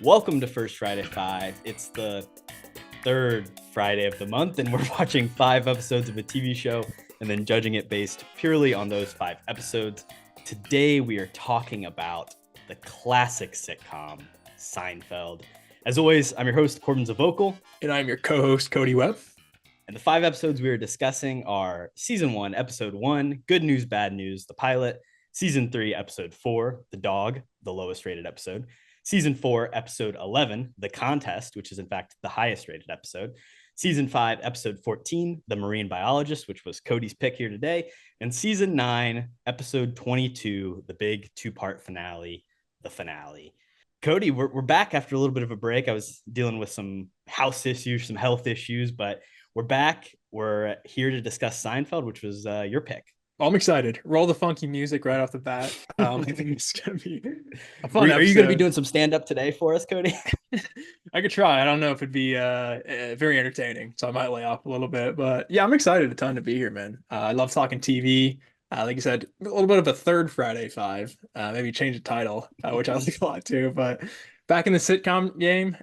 Welcome to First Friday 5. It's the third Friday of the month, and we're watching 5 episodes of a TV show and then judging it based purely on those 5 episodes. Today, we are talking about the classic sitcom, Seinfeld. As always, I'm your host, Korbin Zvokel. And I'm your co-host, Kody Webb. And the 5 episodes we are discussing are Season 1, Episode 1, Good News, Bad News, the pilot. Season 3, Episode 4, The Dog, the lowest rated episode. Season 4, Episode 11, The Contest, which is in fact the highest rated episode. Season 5, Episode 14, The Marine Biologist, which was Kody's pick here today. And Season 9, Episode 22, the big 2-part finale, the finale. Kody, we're back after a little bit of a break. I was dealing with some house issues, some health issues, but we're back. We're here to discuss Seinfeld, which was your pick. I'm excited. Roll the funky music right off the bat. I think it's going to be a fun episode. Are you going to be doing some stand-up today for us, Kody? I could try. I don't know if it'd be very entertaining, so I might lay off a little bit. But yeah, I'm excited a ton to be here, man. I love talking TV. Like you said, a little bit of a third Friday 5. Maybe change the title, which I like a lot too. But back in the sitcom game,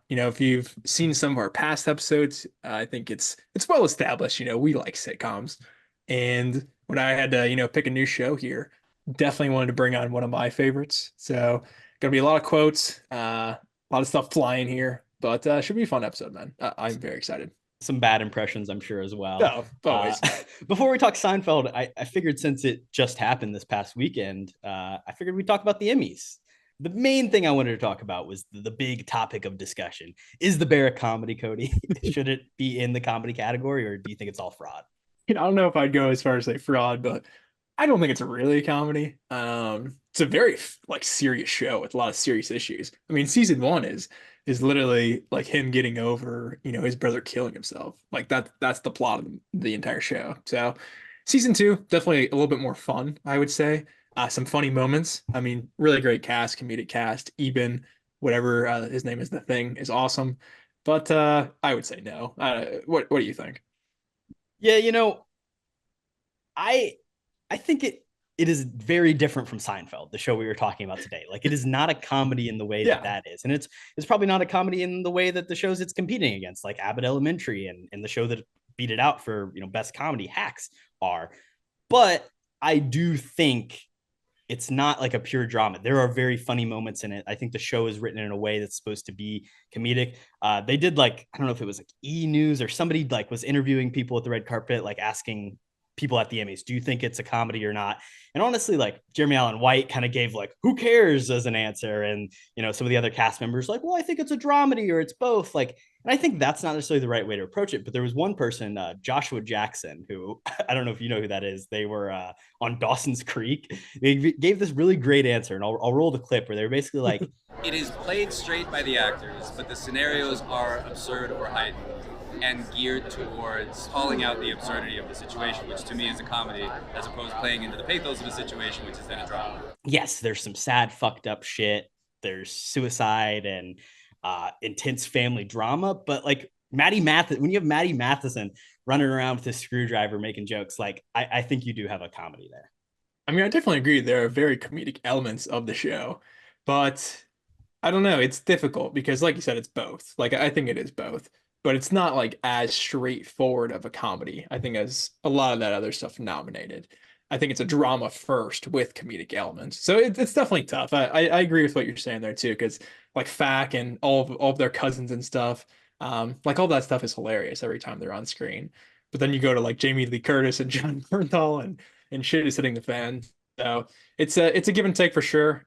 if you've seen some of our past episodes, I think it's well established. We like sitcoms. And when I had to, pick a new show here, definitely wanted to bring on one of my favorites. So gonna be a lot of quotes, a lot of stuff flying here, but should be a fun episode, man. I'm very excited. Some bad impressions, I'm sure, as well. No, always. Before we talk Seinfeld, I figured since it just happened this past weekend, I figured we'd talk about the Emmys. The main thing I wanted to talk about was the big topic of discussion. Is The Bear a comedy, Kody? Should it be in the comedy category, or do you think it's all fraud? I don't know if I'd go as far as say fraud, but I don't think it's really a comedy. It's a very serious show with a lot of serious issues. I mean, season 1 is literally like him getting over, his brother killing himself. Like that's the plot of the entire show. So season 2, definitely a little bit more fun, I would say. Some funny moments. I mean, really great cast, comedic cast. Eben, whatever his name is, the Thing is awesome. But I would say no. What do you think? Yeah, I think it is very different from Seinfeld, the show we were talking about today. Like, it is not a comedy in the way that is, and it's probably not a comedy in the way that the shows it's competing against, like Abbott Elementary and the show that beat it out for best comedy, Hacks, are. But I do think it's not like a pure drama. There are very funny moments in it. I think the show is written in a way that's supposed to be comedic. They did I don't know if it was like E! News or somebody was interviewing people at the red carpet, asking people at the Emmys, do you think it's a comedy or not? And honestly, Jeremy Allen White kind of gave who cares as an answer. And, some of the other cast members well, I think it's a dramedy or it's both. And I think that's not necessarily the right way to approach it. But there was one person, Joshua Jackson, who I don't know if you know who that is. They were on Dawson's Creek. They gave this really great answer. And I'll roll the clip where they were basically it is played straight by the actors, but the scenarios are absurd or heightened and geared towards calling out the absurdity of the situation, which to me is a comedy, as opposed to playing into the pathos of a situation, which is then a drama. Yes, there's some sad, fucked up shit. There's suicide and intense family drama, but Maddie Matheson, when you have Maddie Matheson running around with his screwdriver making jokes, I think you do have a comedy there. I mean, I definitely agree. There are very comedic elements of the show, but I don't know. It's difficult because, like you said, it's both. I think it is both, but it's not as straightforward of a comedy, I think, as a lot of that other stuff nominated. I think it's a drama first with comedic elements. So it's definitely tough. I agree with what you're saying there too, because Fack and all of their cousins and stuff, all that stuff is hilarious every time they're on screen. But then you go to Jamie Lee Curtis and John Bernthal and shit is hitting the fan. So it's a give and take for sure.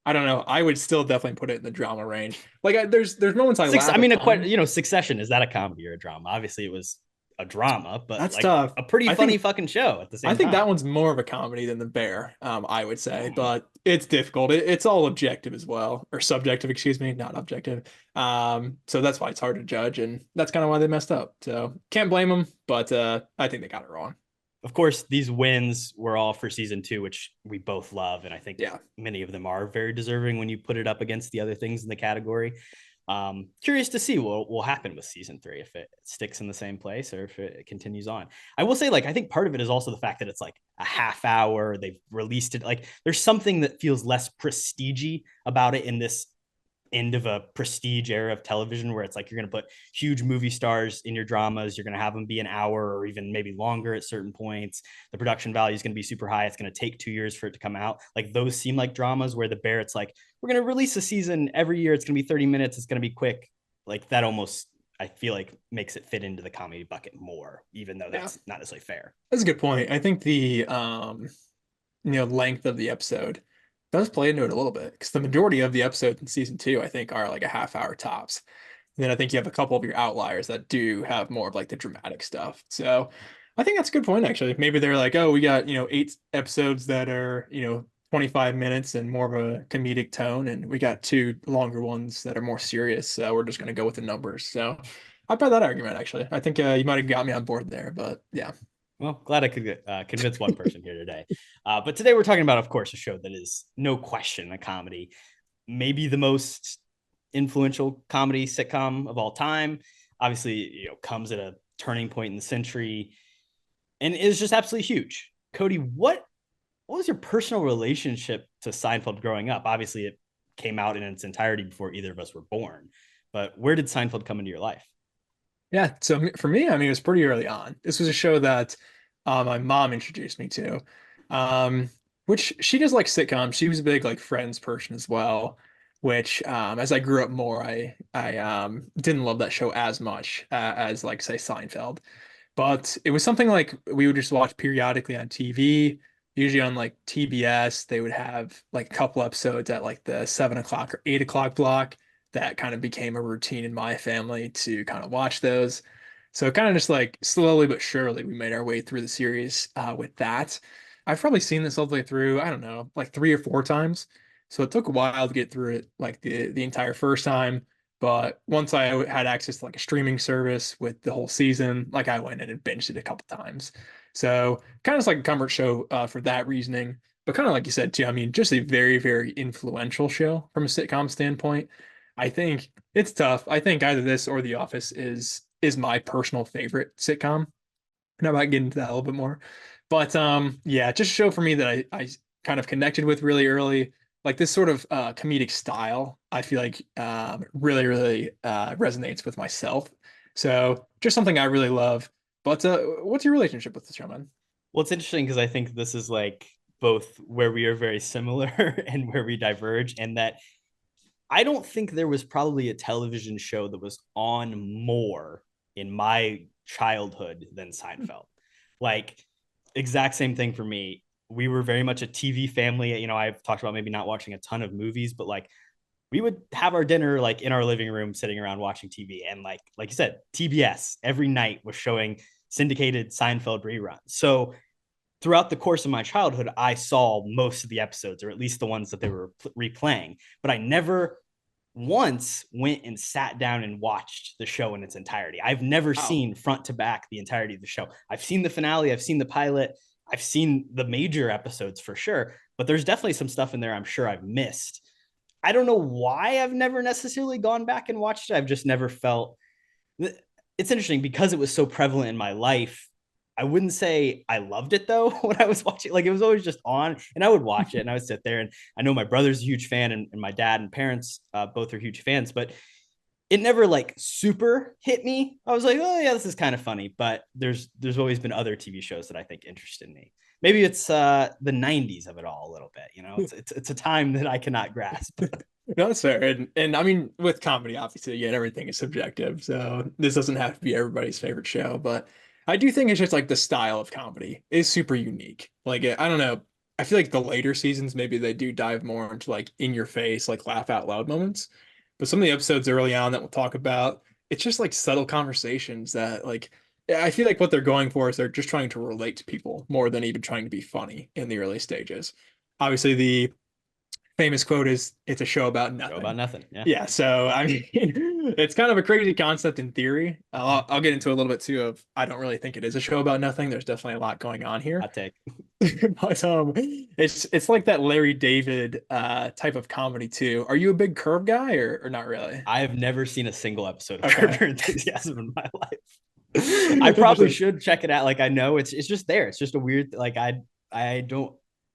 I don't know. I would still definitely put it in the drama range. There's moments I laugh. I mean, Succession, is that a comedy or a drama? Obviously, it was a drama, but that's tough. A pretty funny fucking show at the same time. I think that one's more of a comedy than The Bear, I would say, but it's difficult. It's all objective as well, or subjective, excuse me, not objective. So that's why it's hard to judge, and that's kind of why they messed up. So can't blame them, but I think they got it wrong. Of course, these wins were all for season 2, which we both love. And I think many of them are very deserving when you put it up against the other things in the category. Curious to see what will happen with season 3, if it sticks in the same place or if it continues on. I will say, I think part of it is also the fact that it's a half hour. They've released it. There's something that feels less prestige about it in this end of a prestige era of television where it's like you're going to put huge movie stars in your dramas. You're going to have them be an hour or even maybe longer at certain points. The production value is going to be super high. It's going to take 2 years for it to come out. Like those seem like dramas. Where The Bear, it's like, we're going to release a season every year. It's going to be 30 minutes. It's going to be quick. Like that almost, I feel like, makes it fit into the comedy bucket more, even though that's not necessarily fair. That's a good point. I think the length of the episode does play into it a little bit, because the majority of the episodes in season 2, I think, are like a half hour tops. And then I think you have a couple of your outliers that do have more of like the dramatic stuff. So I think that's a good point, actually. Maybe they're like, oh, we got 8 episodes that are 25 minutes and more of a comedic tone, and we got 2 longer ones that are more serious. So we're just going to go with the numbers. So I buy that argument, actually. I think you might have got me on board there, but yeah. Well, glad I could convince one person here today. But today we're talking about, of course, a show that is no question a comedy, maybe the most influential comedy sitcom of all time. Obviously, comes at a turning point in the century and is just absolutely huge. Kody, what was your personal relationship to Seinfeld growing up? Obviously, it came out in its entirety before either of us were born. But where did Seinfeld come into your life? Yeah, so for me, I mean, it was pretty early on. This was a show that my mom introduced me to, which she does like sitcoms. She was a big like Friends person as well, which as I grew up more, I didn't love that show as much as like say Seinfeld. But it was something like we would just watch periodically on TV, usually on like TBS. They would have like a couple episodes at like the 7 o'clock or 8 o'clock block. That kind of became a routine in my family to kind of watch those. So kind of just like slowly but surely, we made our way through the series with that. I've probably seen this all the way through, I don't know, like 3 or 4 times. So it took a while to get through it, like the entire first time. But once I had access to like a streaming service with the whole season, like I went in and binged it a couple times. So kind of just like a comfort show for that reasoning. But kind of like you said too, I mean, just a very, very influential show from a sitcom standpoint. I think it's tough. I think either this or The Office is my personal favorite sitcom. And I might get into that a little bit more. But yeah, just a show for me that I kind of connected with really early. Like this sort of comedic style, I feel like really, really resonates with myself. So just something I really love. But what's your relationship with the show, man? Well, it's interesting because I think this is like both where we are very similar and where we diverge, and that I don't think there was probably a television show that was on more in my childhood than Seinfeld. Like, exact same thing for me. We were very much a TV family. I've talked about maybe not watching a ton of movies, but like we would have our dinner like in our living room, sitting around watching TV. And like you said, TBS every night was showing syndicated Seinfeld reruns. So throughout the course of my childhood, I saw most of the episodes, or at least the ones that they were replaying, but I never once went and sat down and watched the show in its entirety. I've never seen front to back the entirety of the show. I've seen the finale, I've seen the pilot, I've seen the major episodes for sure, but there's definitely some stuff in there I'm sure I've missed. I don't know why I've never necessarily gone back and watched it. I've just never felt. It's interesting because it was so prevalent in my life. I wouldn't say I loved it though when I was watching. Like it was always just on, and I would watch it, and I would sit there. And I know my brother's a huge fan, and my dad and parents both are huge fans, but it never like super hit me. I was like, oh yeah, this is kind of funny. But there's always been other TV shows that I think interested me. Maybe it's the 90s of it all a little bit. It's a time that I cannot grasp. No, that's fair. And I mean, with comedy, obviously, again, everything is subjective. So this doesn't have to be everybody's favorite show, but I do think it's just like the style of comedy is super unique. Like, I don't know. I feel like the later seasons, maybe they do dive more into like in your face, like laugh out loud moments. But some of the episodes early on that we'll talk about, it's just like subtle conversations that like, I feel like what they're going for is they're just trying to relate to people more than even trying to be funny in the early stages. Obviously, the famous quote is, "It's a show about nothing." Show about nothing. Yeah. Yeah. So I mean, it's kind of a crazy concept in theory. I'll get into a little bit too of I don't really think it is a show about nothing. There's definitely a lot going on here. Hot take. But it's like that Larry David type of comedy too. Are you a big Curb guy or not really? I have never seen a single episode of Curb Your Enthusiasm in my life. I probably should check it out. Like I know it's just there. It's just a weird like I don't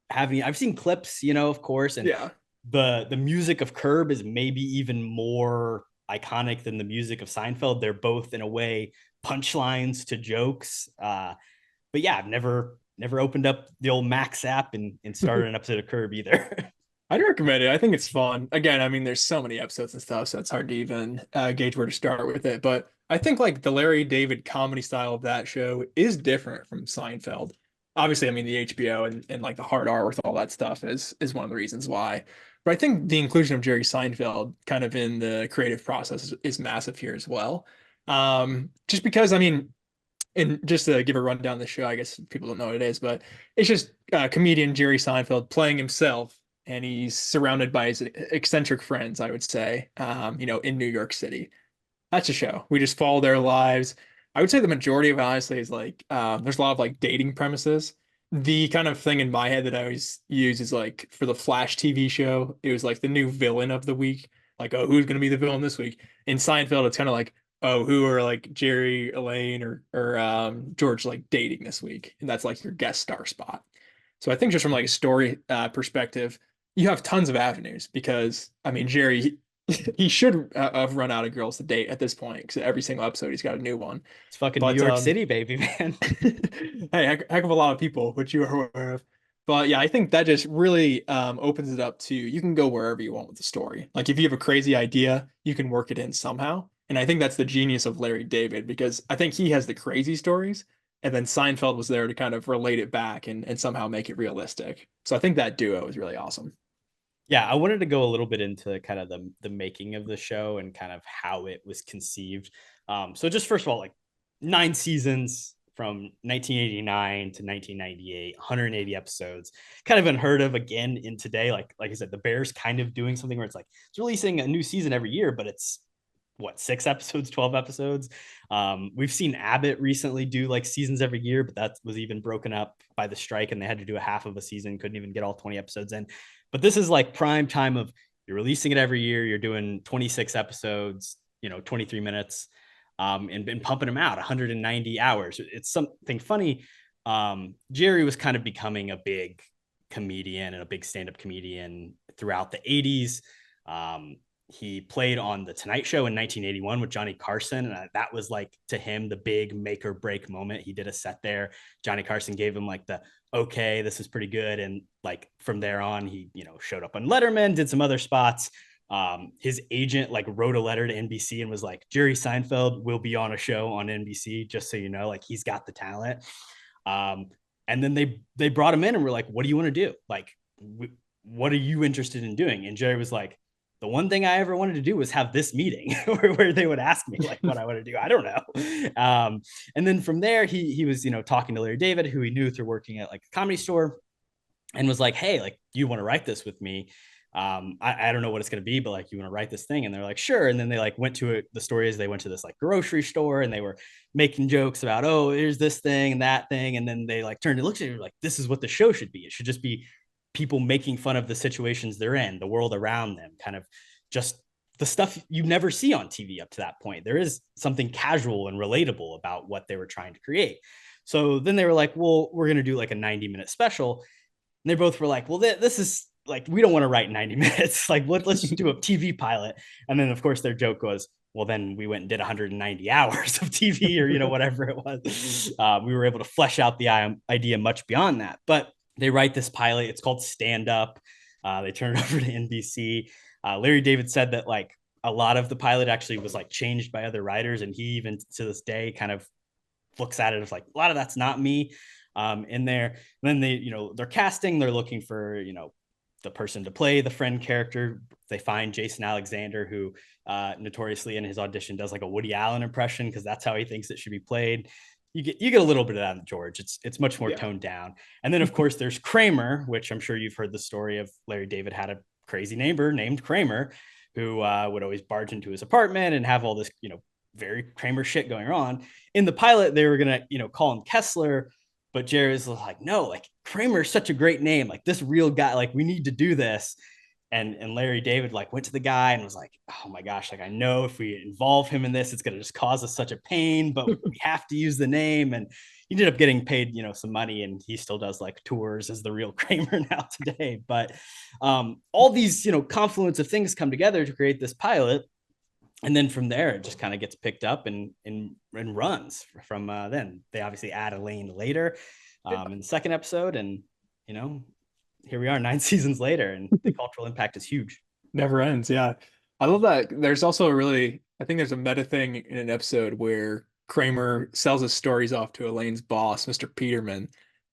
have any. I've seen clips, of course, and yeah. the music of Curb is maybe even more iconic than the music of Seinfeld. They're both in a way punchlines to jokes. But yeah, I've never opened up the old Max app and started an episode of Curb either. I'd recommend it. I think it's fun. Again, I mean, there's so many episodes and stuff, so it's hard to even gauge where to start with it. But I think like the Larry David comedy style of that show is different from Seinfeld. Obviously, I mean, the HBO and like the hard R with all that stuff is one of the reasons why. But I think the inclusion of Jerry Seinfeld kind of in the creative process is massive here as well. Just because, I mean, and just to give a rundown of the show, I guess people don't know what it is, but it's just comedian Jerry Seinfeld playing himself, and he's surrounded by his eccentric friends, I would say, in New York City. That's a show. We just follow their lives. I would say the majority of it, honestly, is like there's a lot of like dating premises. The kind of thing in my head that I always use is like for the Flash TV show, it was like the new villain of the week. Like, oh, who's going to be the villain this week? In Seinfeld, it's kind of like, oh, who are like Jerry, Elaine, or George like dating this week? And that's like your guest star spot. So I think just from like a story perspective, you have tons of avenues because I mean Jerry he should have run out of girls to date at this point because every single episode he's got a new one. It's fucking New York City, baby, man. Hey, heck of a lot of people, which you are aware of. But yeah, I think that just really opens it up to you can go wherever you want with the story. Like if you have a crazy idea, you can work it in somehow. And I think that's the genius of Larry David because I think he has the crazy stories, and then Seinfeld was there to kind of relate it back and somehow make it realistic. So I think that duo is really awesome. Yeah, I wanted to go a little bit into kind of the making of the show and kind of how it was conceived. So just first of all, like 9 seasons from 1989 to 1998, 180 episodes, kind of unheard of again in today. Like I said, the Bears kind of doing something where it's like it's releasing a new season every year, but it's what, 6 episodes, 12 episodes. We've seen Abbott recently do like seasons every year, but that was even broken up by the strike and they had to do a half of a season, couldn't even get all 20 episodes in. But this is like prime time of you're releasing it every year. You're doing 26 episodes, 23 minutes, and pumping them out 190 hours. It's something funny. Jerry was kind of becoming a big comedian and a big stand-up comedian throughout the 80s. He played on The Tonight Show in 1981 with Johnny Carson. And that was like to him, the big make or break moment. He did a set there. Johnny Carson gave him like the, okay, this is pretty good. And like from there on, he, showed up on Letterman, did some other spots. His agent like wrote a letter to NBC and was like, Jerry Seinfeld will be on a show on NBC, just so you know, like he's got the talent. And then they brought him in and were like, what do you want to do? Like, what are you interested in doing? And Jerry was like, the one thing I ever wanted to do was have this meeting where they would ask me like what I want to do. I don't know. And then from there, he was, talking to Larry David, who he knew through working at like a comedy store, and was like, hey, like, do you want to write this with me? I don't know what it's going to be, but like, you want to write this thing? And they're like, sure. And then they like went to it. The story is they went to this like grocery store and they were making jokes about, oh, here's this thing and that thing. And then they like turned and looked at it like, this is what the show should be. It should just be people making fun of the situations they're in, the world around them, kind of just the stuff you never see on TV up to that point. There is something casual and relatable about what they were trying to create. So then they were like, well, we're going to do like a 90-minute special. And they both were like, well, this is like, we don't want to write 90 minutes. Like, let's just do a TV pilot. And then of course their joke was, well, then we went and did 190 hours of TV or, whatever it was. We were able to flesh out the idea much beyond that, but they write this pilot. It's called Stand Up. They turn it over to NBC. Larry David said that like a lot of the pilot actually was like changed by other writers. And he even to this day kind of looks at it as like, a lot of that's not me in there. And then they, they're casting, they're looking for, the person to play the friend character. They find Jason Alexander, who notoriously in his audition does like a Woody Allen impression because that's how he thinks it should be played. You get a little bit of that in George. It's much more toned down. And then of course there's Kramer, which I'm sure you've heard the story of. Larry David had a crazy neighbor named Kramer who would always barge into his apartment and have all this, very Kramer shit going on. In the pilot, they were going to, call him Kessler, but Jerry's like, no, like Kramer's such a great name. Like this real guy, like we need to do this. And Larry David like went to the guy and was like, oh my gosh, like I know if we involve him in this, it's gonna just cause us such a pain, but we have to use the name. And he ended up getting paid, some money, and he still does like tours as the real Kramer now today. But all these, confluence of things come together to create this pilot. And then from there, it just kind of gets picked up and runs from then. They obviously add Elaine later in the second episode. And, here we are 9 seasons later, and the cultural impact is huge. Never ends. Yeah. I love that. There's also I think there's a meta thing in an episode where Kramer sells his stories off to Elaine's boss, Mr. Peterman.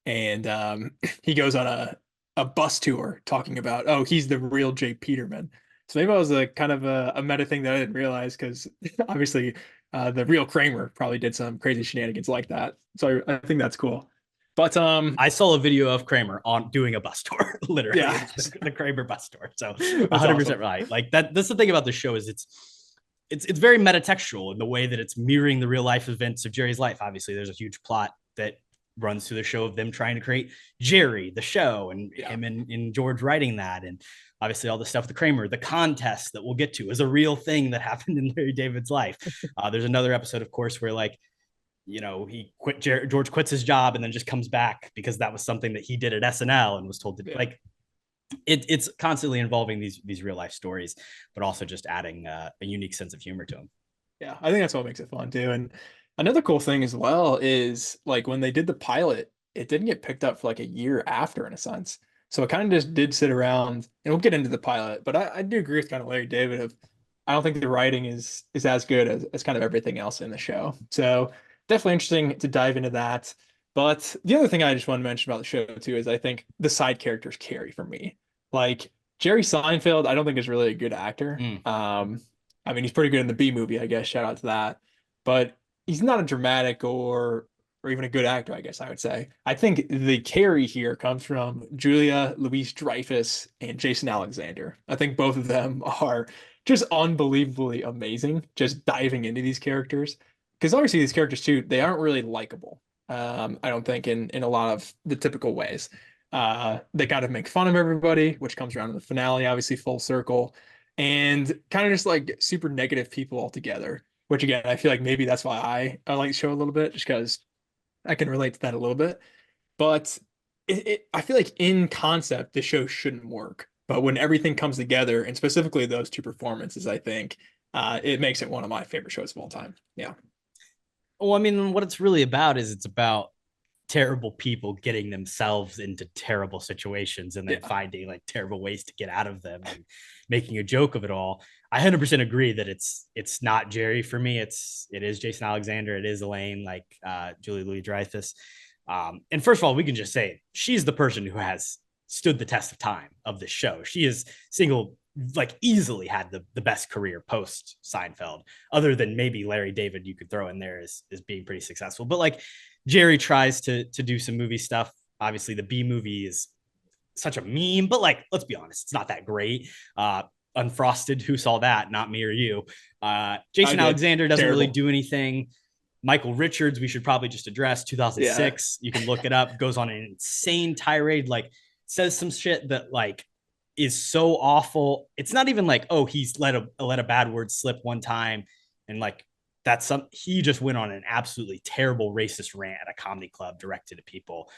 And he goes on a bus tour talking about, oh, he's the real Jay Peterman. So maybe it was a kind of a meta thing that I didn't realize, because obviously the real Kramer probably did some crazy shenanigans like that. So I think that's cool. But I saw a video of Kramer on doing a bus tour, literally. Yeah. the Kramer bus tour. So 100% awesome. Right. Like that's the thing about the show is it's very metatextual in the way that it's mirroring the real life events of Jerry's life. Obviously, there's a huge plot that runs through the show of them trying to create Jerry, the show, and him and George writing that. And obviously all the stuff, the Kramer, the contest that we'll get to is a real thing that happened in Larry David's life. There's another episode, of course, where he quit. George quits his job and then just comes back because that was something that he did at SNL and was told to do. Like it's constantly involving these real life stories, but also just adding a unique sense of humor to them. Yeah, I think that's what makes it fun too. And another cool thing as well is like when they did the pilot, it didn't get picked up for like a year after, in a sense. So it kind of just did sit around, and we'll get into the pilot. But I do agree with kind of Larry David I don't think the writing is as good as kind of everything else in the show. So definitely interesting to dive into that. But the other thing I just want to mention about the show too is I think the side characters carry for me. Like Jerry Seinfeld, I don't think is really a good actor. I mean, he's pretty good in the B movie, I guess. Shout out to that. But he's not a dramatic or even a good actor, I guess I would say. I think the carry here comes from Julia Louis-Dreyfus and Jason Alexander. I think both of them are just unbelievably amazing, just diving into these characters. Because obviously these characters too, they aren't really likable. I don't think in a lot of the typical ways. They kind of make fun of everybody, which comes around in the finale, obviously full circle, and kind of just like super negative people altogether. Which again, I feel like maybe that's why I like the show a little bit, just because I can relate to that a little bit. But I feel like in concept, the show shouldn't work. But when everything comes together, and specifically those two performances, I think it makes it one of my favorite shows of all time. Yeah. Well, I mean, what it's really about is it's about terrible people getting themselves into terrible situations and then finding like terrible ways to get out of them and making a joke of it all. I 100% agree that it's not Jerry for me. It is Jason Alexander. It is Elaine, like Julia Louis-Dreyfus. And first of all, we can just say she's the person who has stood the test of time of this show. She is easily had the best career post Seinfeld, other than maybe Larry David you could throw in there as being pretty successful. But like Jerry tries to do some movie stuff. Obviously the B movie is such a meme, but like, let's be honest, it's not that great. Unfrosted, who saw that? Not me or you. Jason Alexander doesn't really do anything. Michael Richards, we should probably just address 2006. You can look it up, goes on an insane tirade, like says some shit that like is so awful. It's not even like, oh, he's let a bad word slip one time. And like, he just went on an absolutely terrible racist rant at a comedy club directed at people.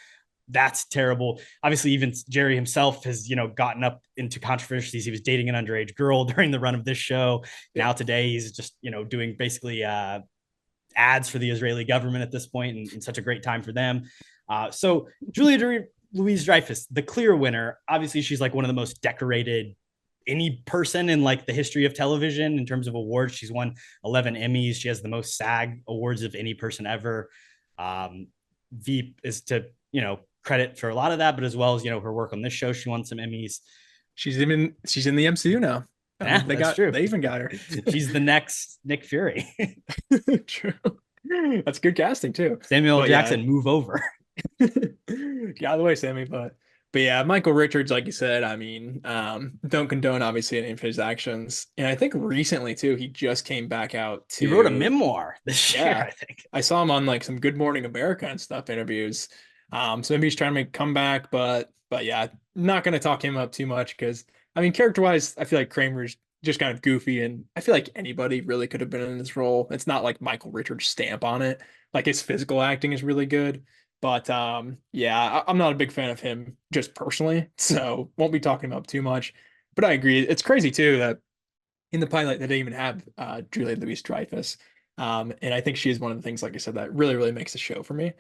That's terrible. Obviously, even Jerry himself has, gotten up into controversies. He was dating an underage girl during the run of this show. Now today he's just, doing basically ads for the Israeli government at this point, and such a great time for them. So Julia Louis-Dreyfus, the clear winner. Obviously, she's like one of the most decorated any person in like the history of television in terms of awards. She's won 11 Emmys. She has the most SAG awards of any person ever. Veep is to, credit for a lot of that, but as well as, her work on this show, she won some Emmys. She's in the MCU now. Yeah, true. They even got her. She's the next Nick Fury. True. That's good casting too. Samuel L. Jackson, move over. Get out of the way, Sammy. But yeah, Michael Richards, like you said, I mean, don't condone obviously any of his actions. And I think recently too, he just came back out he wrote a memoir this year, I think. I saw him on like some Good Morning America and stuff interviews. So maybe he's trying to make a comeback, but yeah, not going to talk him up too much because I mean, character-wise, I feel like Kramer's just kind of goofy, and I feel like anybody really could have been in this role. It's not like Michael Richards' stamp on it. Like his physical acting is really good, but yeah, I'm not a big fan of him just personally, so won't be talking about too much. But I agree. It's crazy too that in the pilot they didn't even have Julia Louis-Dreyfus, and I think she is one of the things, like I said, that really makes the show for me.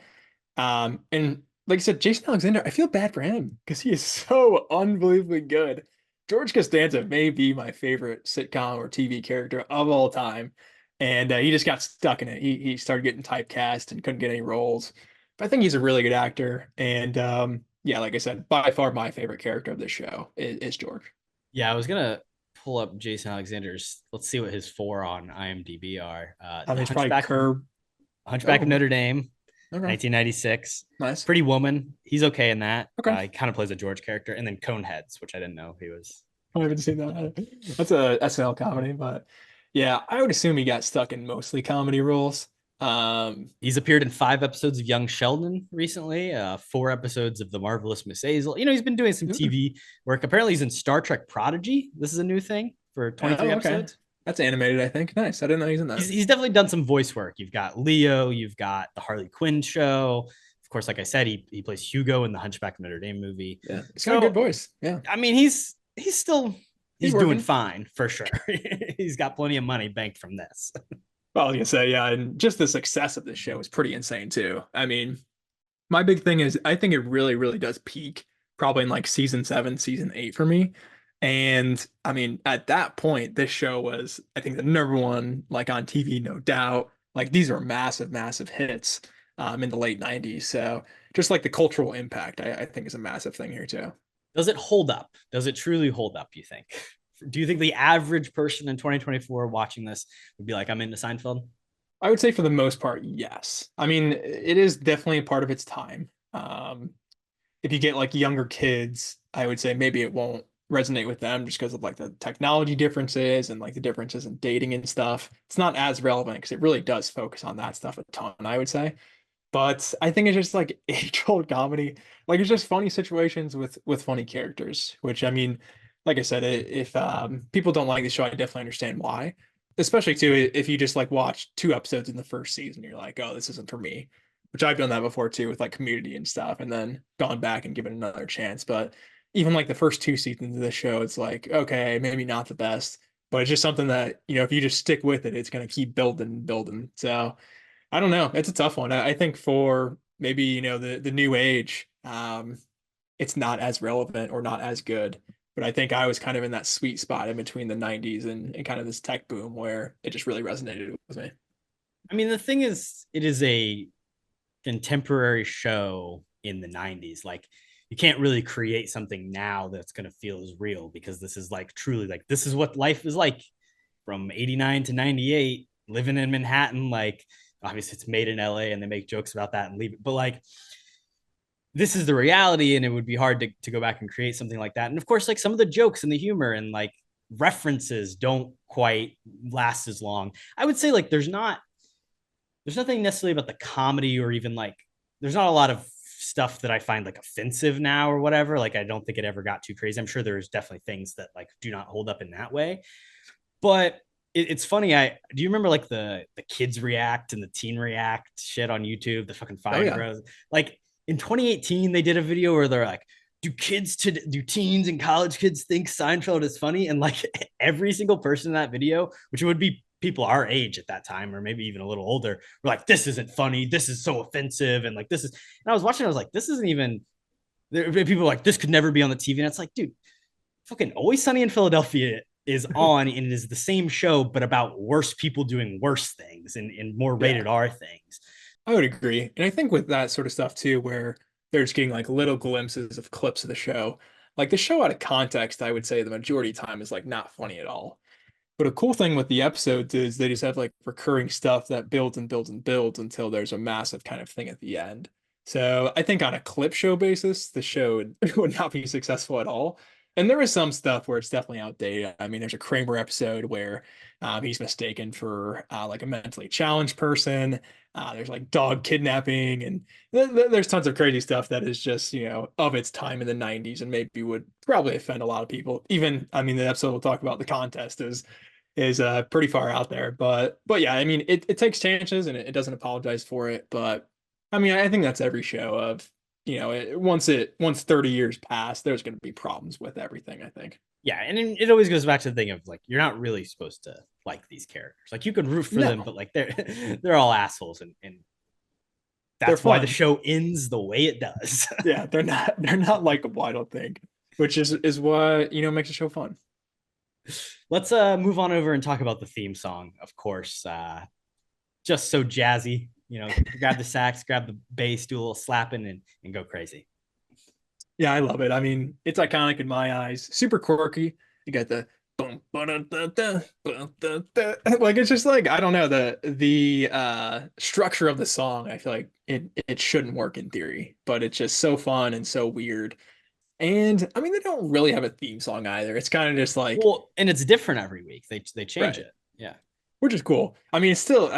And like I said, Jason Alexander, I feel bad for him because he is so unbelievably good. George Costanza may be my favorite sitcom or TV character of all time. And he just got stuck in it. He started getting typecast and couldn't get any roles. But I think he's a really good actor. And yeah, like I said, by far my favorite character of this show is George. Yeah, I was gonna pull up Jason Alexander's. Let's see what his four on IMDb are. I mean, it's probably Curb. Hunchback of Notre Dame, Okay. 1996. Nice. Pretty Woman. He's okay in that. Okay. He kind of plays a George character, and then Coneheads, which I didn't know he was. I haven't seen that. That's a SNL comedy, but yeah, I would assume he got stuck in mostly comedy roles. He's appeared in 5 episodes of Young Sheldon recently, 4 episodes of The Marvelous Miss Maisel. He's been doing some TV work. Apparently, he's in Star Trek Prodigy. This is a new thing for 23 episodes. That's animated, I think. Nice. I didn't know he's in that. He's definitely done some voice work. You've got Leo. You've got the Harley Quinn show. Of course, like I said, he plays Hugo in the Hunchback of Notre Dame movie. Yeah, he's got a good voice. Yeah, I mean, he's doing fine for sure. He's got plenty of money banked from this. Well, I was gonna say, yeah, and just the success of this show is pretty insane too. I mean, my big thing is I think it really does peak probably in like season 7, season 8 for me. And I mean, at that point, this show was, I think, the number one, like on TV, no doubt. Like these are massive hits in the late 90s. So just like the cultural impact, I think is a massive thing here too. Does it hold up? Does it truly hold up, you think? Do you think the average person in 2024 watching this would be like, I'm into Seinfeld? I would say for the most part, yes. I mean, it is definitely a part of its time. If you get like younger kids, I would say maybe it won't resonate with them just because of like the technology differences and like the differences in dating and stuff. It's not as relevant because it really does focus on that stuff a ton, I would say. But I think it's just like age-old comedy. Like it's just funny situations with funny characters, which I mean, like I said, if people don't like the show, I definitely understand why. Especially too, if you just like watch 2 episodes in the first season, you're like, oh, this isn't for me. Which I've done that before too with like Community and stuff, and then gone back and given another chance. But even like the first 2 seasons of the show, it's like, okay, maybe not the best, but it's just something that, if you just stick with it, it's gonna keep building. So I don't know. It's a tough one. I think for maybe, the new age, it's not as relevant or not as good. But I think I was kind of in that sweet spot in between the 90s and kind of this tech boom where it just really resonated with me. I mean, the thing is, it is a contemporary show in the 90s. Like, you can't really create something now that's going to feel as real because this is like truly like this is what life is like from 89 to 98, living in Manhattan. Like, obviously, it's made in LA and they make jokes about that and leave it. But like, this is the reality, and it would be hard to go back and create something like that. And of course, like some of the jokes and the humor and like references don't quite last as long. I would say like there's nothing necessarily about the comedy or even like there's not a lot of stuff that I find like offensive now or whatever. Like I don't think it ever got too crazy. I'm sure there's definitely things that like do not hold up in that way. But it's funny. Do you remember like the kids react and the teen react shit on YouTube, the fucking Fire Bros? Like in 2018, they did a video where they're like, do teens and college kids think Seinfeld is funny? And like every single person in that video, which would be people our age at that time, or maybe even a little older, were like, this isn't funny. This is so offensive. And like, and I was watching, I was like, this isn't even, people were like, this could never be on the TV. And it's like, dude, fucking Always Sunny in Philadelphia is on and it is the same show, but about worse people doing worse things and more rated R things. I would agree. And I think with that sort of stuff too, where they're just getting like little glimpses of clips of the show, like the show out of context, I would say the majority of the time is like not funny at all. But a cool thing with the episodes is they just have like recurring stuff that builds until there's a massive kind of thing at the end. So I think on a clip show basis, the show would not be successful at all. And there is some stuff where it's definitely outdated. I mean, there's a Kramer episode where he's mistaken for like a mentally challenged person. There's like dog kidnapping, and there's tons of crazy stuff that is just, of its time in the 90s and maybe would probably offend a lot of people. Even, I mean, the episode we'll talk about, the contest, is pretty far out there. But yeah, I mean, it takes chances and it doesn't apologize for it. But I mean, I think that's every show of, once 30 years pass, there's going to be problems with everything, I think. Yeah, and it always goes back to the thing of like, you're not really supposed to like these characters. Like, you can root for them, but like they're all assholes, and that's why the show ends the way it does. Yeah, they're not likable, I don't think, which is what makes the show fun. Let's move on over and talk about the theme song. Of course, just so jazzy. Grab the sax, grab the bass, do a little slapping, and go crazy. Yeah, I love it. I mean, it's iconic in my eyes. Super quirky. You got the boom, like, it's just like, I don't know, the structure of the song. I feel like it shouldn't work in theory, but it's just so fun and so weird. And I mean, they don't really have a theme song either. It's kind of just like, well, and it's different every week. They change it. Yeah. Which is cool. I mean, it's still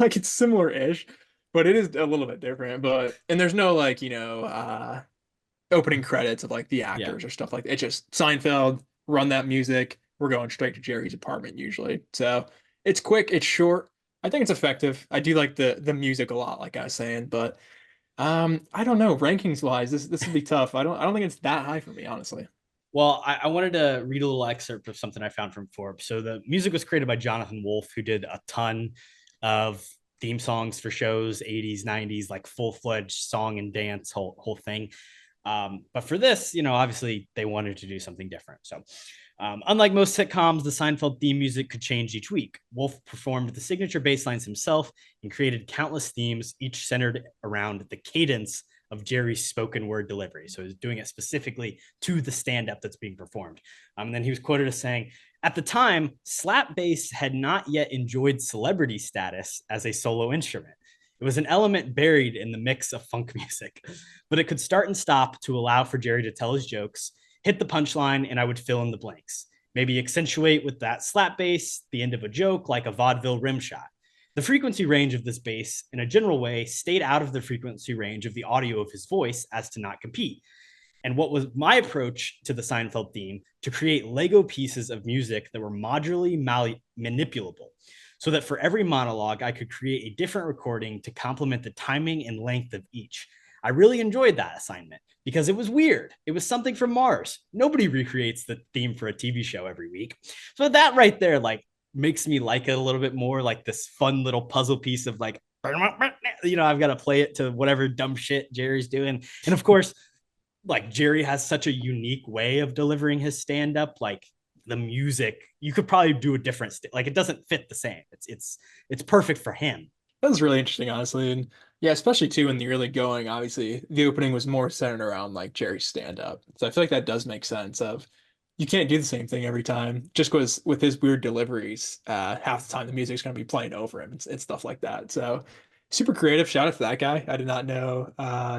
like, it's similar-ish, but it is a little bit different. And there's no like, opening credits of like the actors or stuff like that. It's just Seinfeld, run that music. We're going straight to Jerry's apartment usually. So it's quick, it's short. I think it's effective. I do like the music a lot, like I was saying, but I don't know. Rankings wise, this would be tough. I don't think it's that high for me, honestly. Well, I wanted to read a little excerpt of something I found from Forbes. So the music was created by Jonathan Wolf, who did a ton of theme songs for shows, 80s, 90s, like full-fledged song and dance, whole thing. But for this, obviously they wanted to do something different. So unlike most sitcoms, the Seinfeld theme music could change each week. Wolf performed the signature bass lines himself and created countless themes, each centered around the cadence of Jerry's spoken word delivery. So he's doing it specifically to the stand-up that's being performed. And then he was quoted as saying, at the time, slap bass had not yet enjoyed celebrity status as a solo instrument. It was an element buried in the mix of funk music, but it could start and stop to allow for Jerry to tell his jokes, hit the punchline, and I would fill in the blanks. Maybe accentuate with that slap bass, the end of a joke, like a vaudeville rim shot. The frequency range of this bass, in a general way, stayed out of the frequency range of the audio of his voice as to not compete. And what was my approach to the Seinfeld theme? To create Lego pieces of music that were modularly manipulable, so that for every monologue, I could create a different recording to complement the timing and length of each. I really enjoyed that assignment because it was weird. It was something from Mars. Nobody recreates the theme for a TV show every week. So that right there, like, makes me like it a little bit more, like this fun little puzzle piece of like, I've got to play it to whatever dumb shit Jerry's doing. And of course, like, Jerry has such a unique way of delivering his stand-up. Like, the music, you could probably do a different like, it doesn't fit the same. It's perfect for him. That was really interesting, honestly. And yeah, especially too in the early going, obviously the opening was more centered around like Jerry's stand-up. So I feel like that does make sense of, you can't do the same thing every time, just because with his weird deliveries, half the time the music's going to be playing over him. It's stuff like that. So super creative. Shout out to that guy. I did not know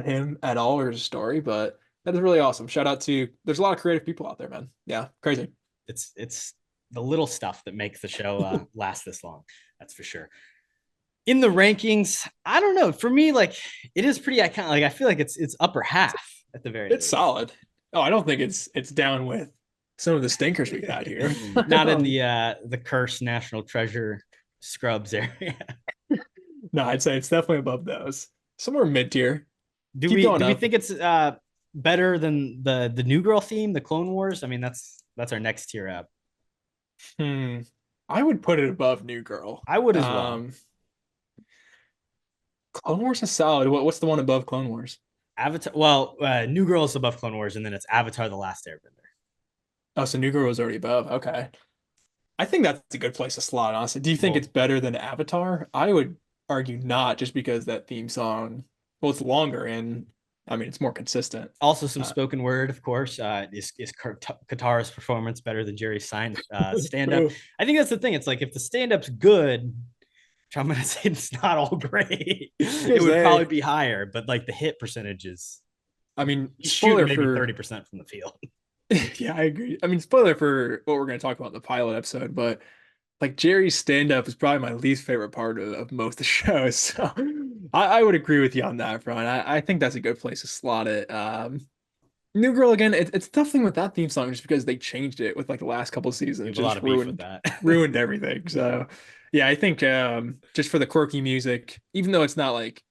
him at all or his story, but that is really awesome. Shout out to, there's a lot of creative people out there, man. Yeah, crazy. It's the little stuff that makes the show last this long. That's for sure. In the rankings, I don't know. For me, like, it is pretty iconic. Like, I feel like it's upper half at the very least. It's solid. Oh, I don't think it's down with some of the stinkers we've had here. Not in the cursed national treasure Scrubs area. No, I'd say it's definitely above those. Somewhere mid-tier. Do we think it's better than the New Girl theme, the Clone Wars? I mean, that's our next tier up. I would put it above New Girl. I would as well. Clone Wars is solid. What's the one above Clone Wars? Avatar. Well, New Girl is above Clone Wars, and then it's Avatar: The Last Airbender. Oh, so New Girl was already above. Okay. I think that's a good place to slot, honestly. Do you think it's better than Avatar? I would argue not, just because that theme song, well, it's longer and I mean, it's more consistent. Also, some spoken word, of course. Is Katara's performance better than Jerry's stand-up? I think that's the thing. It's like, if the stand-up's good, which I'm gonna say it's not all great, it would probably be higher. But like, the hit percentages, I mean, spoiler, maybe 30% from the field. Yeah, I agree. I mean, spoiler for what we're going to talk about in the pilot episode, but like Jerry's stand-up is probably my least favorite part of most of the show. So I would agree with you on that front. I think that's a good place to slot it. New Girl again, it's a tough thing with that theme song just because they changed it with like the last couple of We seasons, have a lot just of beef with that. ruined everything. So yeah, I think just for the quirky music, even though it's not like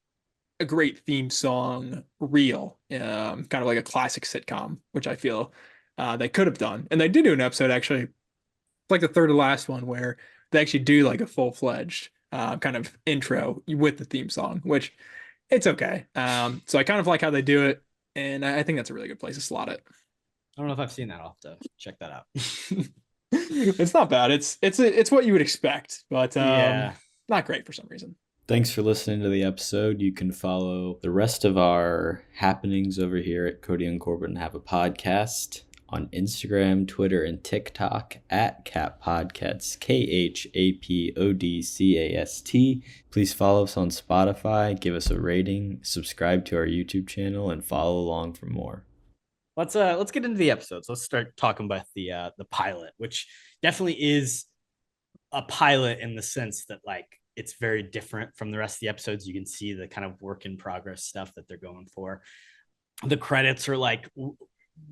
a great theme song real, kind of like a classic sitcom, which I feel they could have done. And they did do an episode actually, like the third to last one, where they actually do like a full-fledged kind of intro with the theme song, which it's okay. So I kind of like how they do it, and I think that's a really good place to slot it. I don't know if I've seen that. I'll have to check that out. It's not bad. It's what you would expect, but Yeah. not great for some reason. Thanks for listening to the episode. You can follow the rest of our happenings over here at Kody and Korbin Have a Podcast on Instagram, Twitter, and TikTok at Cap Podcasts, KHAPODCAST. Please follow us on Spotify, give us a rating, subscribe to our YouTube channel, and follow along for more. Let's get into the episodes. Let's start talking about the pilot, which definitely is a pilot in the sense that like it's very different from the rest of the episodes. You can see the kind of work in progress stuff that they're going for. The credits are like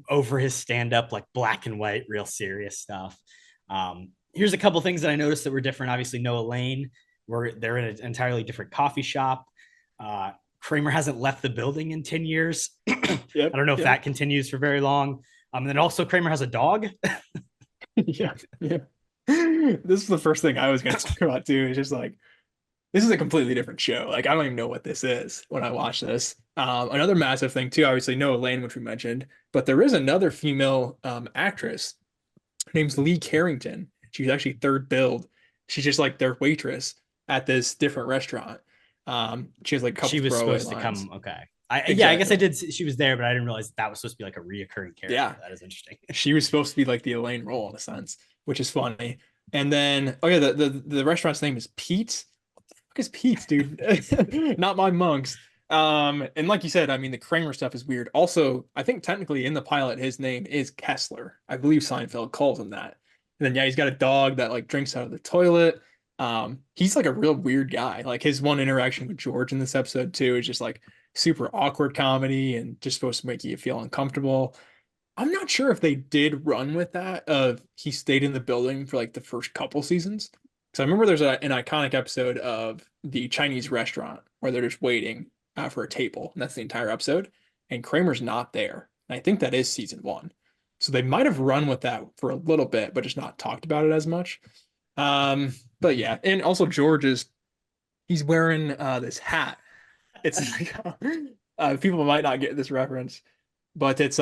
over his stand-up, like black and white, real serious stuff. Here's a couple things that I noticed that were different. Obviously, Noah Lane, they're in an entirely different coffee shop. Kramer hasn't left the building in 10 years. Yep, I don't know if that continues for very long. And then also Kramer has a dog. Yeah. This is the first thing I was going to talk about too. It's just like, this is a completely different show. Like, I don't even know what this is when I watch this. Another massive thing too, obviously Noah Lane, which we mentioned, but there is another female actress. Her name's Lee Carrington. She's actually third billed. She's just like their waitress at this different restaurant. She has like a couple. She was supposed lines. To come. Okay. Exactly. Yeah, I guess I did. She was there, but I didn't realize that was supposed to be like a reoccurring character. Yeah, that is interesting. She was supposed to be like the Elaine role in a sense, which is funny. And then, oh yeah, the restaurant's name is Pete's. What the fuck is Pete's, dude? Not my monks. And like you said, I mean, the Kramer stuff is weird. Also, I think technically in the pilot, his name is Kessler. I believe Seinfeld calls him that. And then yeah, he's got a dog that like drinks out of the toilet. He's like a real weird guy. Like his one interaction with George in this episode too is just like super awkward comedy and just supposed to make you feel uncomfortable. I'm not sure if they did run with that of he stayed in the building for like the first couple seasons. So I remember there's an iconic episode of the Chinese restaurant where they're just waiting for a table, and that's the entire episode. And Kramer's not there. And I think that is season 1. So they might have run with that for a little bit, but just not talked about it as much. But yeah, and also George he's wearing this hat. It's like people might not get this reference, but it's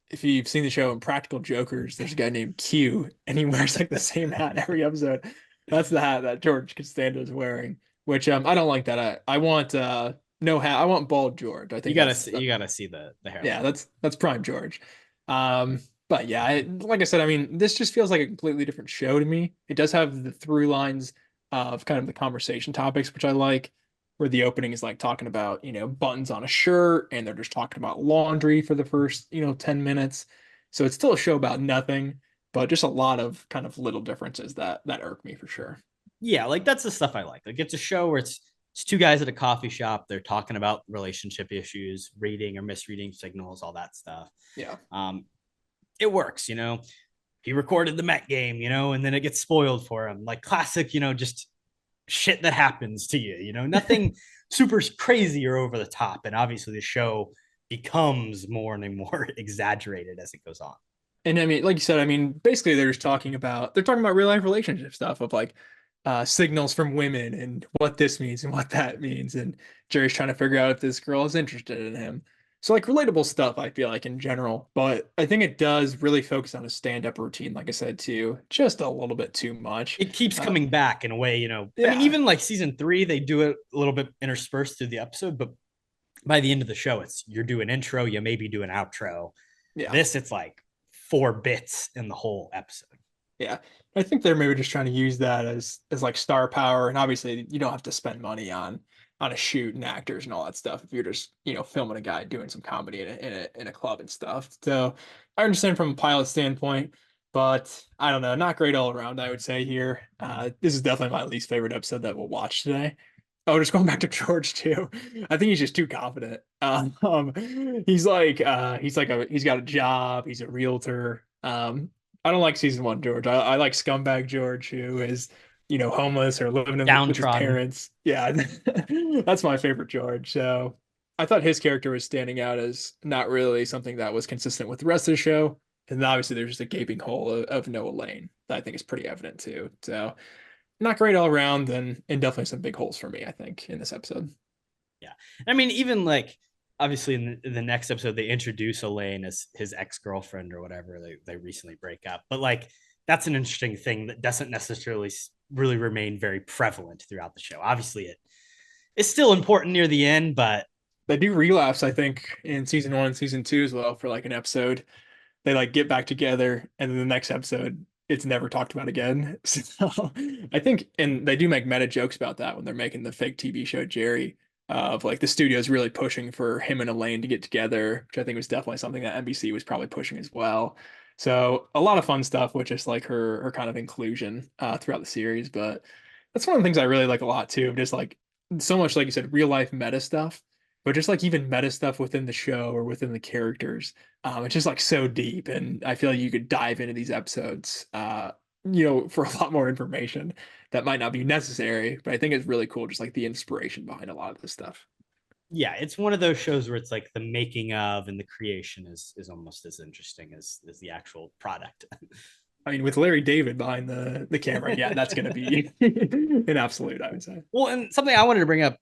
if you've seen the show Impractical Jokers, there's a guy named Q, and he wears like the same hat every episode. That's the hat that George Costanza is wearing, which I don't like that. I want no hat. I want bald George. I think you gotta see the hair. Yeah, that's prime George. But yeah, like I said, I mean, this just feels like a completely different show to me. It does have the through lines of kind of the conversation topics, which I like, where the opening is like talking about, buttons on a shirt, and they're just talking about laundry for the first, 10 minutes. So it's still a show about nothing, but just a lot of kind of little differences that irk me for sure. Yeah, like that's the stuff I like. Like it's a show where it's two guys at a coffee shop. They're talking about relationship issues, reading or misreading signals, all that stuff. Yeah. It works, he recorded the Met game, and then it gets spoiled for him. Like classic, just shit that happens to you, nothing super crazy or over the top. And obviously the show becomes more and more exaggerated as it goes on. And I mean, like you said, I mean, basically they're talking about real life relationship stuff of like signals from women and what this means and what that means. And Jerry's trying to figure out if this girl is interested in him. So like relatable stuff, I feel like in general, but I think it does really focus on a stand-up routine, like I said, too, just a little bit too much. It keeps coming back in a way, Yeah. I mean, even like season 3, they do it a little bit interspersed through the episode, but by the end of the show, you're doing intro, you maybe do an outro. Yeah. This, it's like 4 bits in the whole episode. Yeah. I think they're maybe just trying to use that as like star power. And obviously you don't have to spend money on on a shoot and actors and all that stuff if you're just, filming a guy doing some comedy in a club and stuff. So I understand from a pilot standpoint, but I don't know, not great all around, I would say here. This is definitely my least favorite episode that we'll watch today. Oh, just going back to George too. I think he's just too confident. He's got a job. He's a realtor. I don't like season one George. I like scumbag George, who is, homeless or living with his Downtrodden. parents. Yeah, that's my favorite George. So I thought his character was standing out as not really something that was consistent with the rest of the show. And obviously, there's just a gaping hole of Noah Lane that I think is pretty evident too. So not great all around, and definitely some big holes for me, I think, in this episode. Yeah. I mean, even like obviously in the next episode, they introduce Elaine as his ex-girlfriend or whatever. They recently break up. But like that's an interesting thing that doesn't necessarily really remain very prevalent throughout the show. Obviously, it's still important near the end, but they do relapse, I think, in season 1 and season 2 as well for like an episode. They like get back together, and then the next episode it's never talked about again. So I think, and they do make meta jokes about that when they're making the fake TV show Jerry, of like the studio's really pushing for him and Elaine to get together, which I think was definitely something that NBC was probably pushing as well. So a lot of fun stuff with just like her kind of inclusion throughout the series. But that's one of the things I really like a lot too, just like so much, like you said, real life meta stuff, but just like even meta stuff within the show or within the characters. It's just like so deep, and I feel like you could dive into these episodes, for a lot more information that might not be necessary. But I think it's really cool, just like the inspiration behind a lot of this stuff. yeah, it's one of those shows where it's like the making of and the creation is almost as interesting as the actual product. I mean, with Larry David behind the camera, yeah, that's going to be an absolute, I would say. Well, and something I wanted to bring up,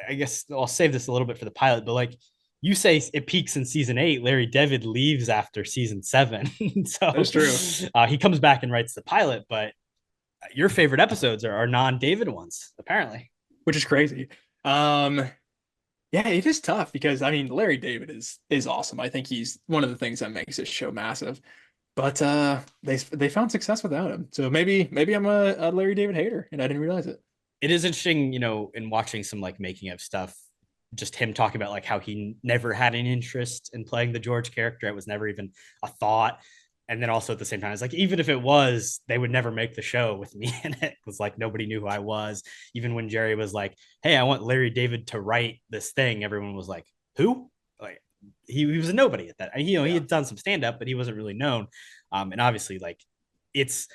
I guess I'll save this a little bit for the pilot, but like you say it peaks in season 8, Larry David leaves after season 7. So that's true. He comes back and writes the pilot, but your favorite episodes are non-David ones, apparently. Which is crazy. Yeah, it is tough because I mean Larry David is awesome. I think he's one of the things that makes this show massive. But they found success without him. So maybe I'm a Larry David hater and I didn't realize it. It is interesting, in watching some like making of stuff, just him talking about like how he never had an interest in playing the George character. It was never even a thought. And then also at the same time, it's like, even if it was, they would never make the show with me in it. It was like, nobody knew who I was. Even when Jerry was like, hey, I want Larry David to write this thing, everyone was like, who? Like he was a nobody at that. He had done some stand-up, but he wasn't really known. And obviously like it's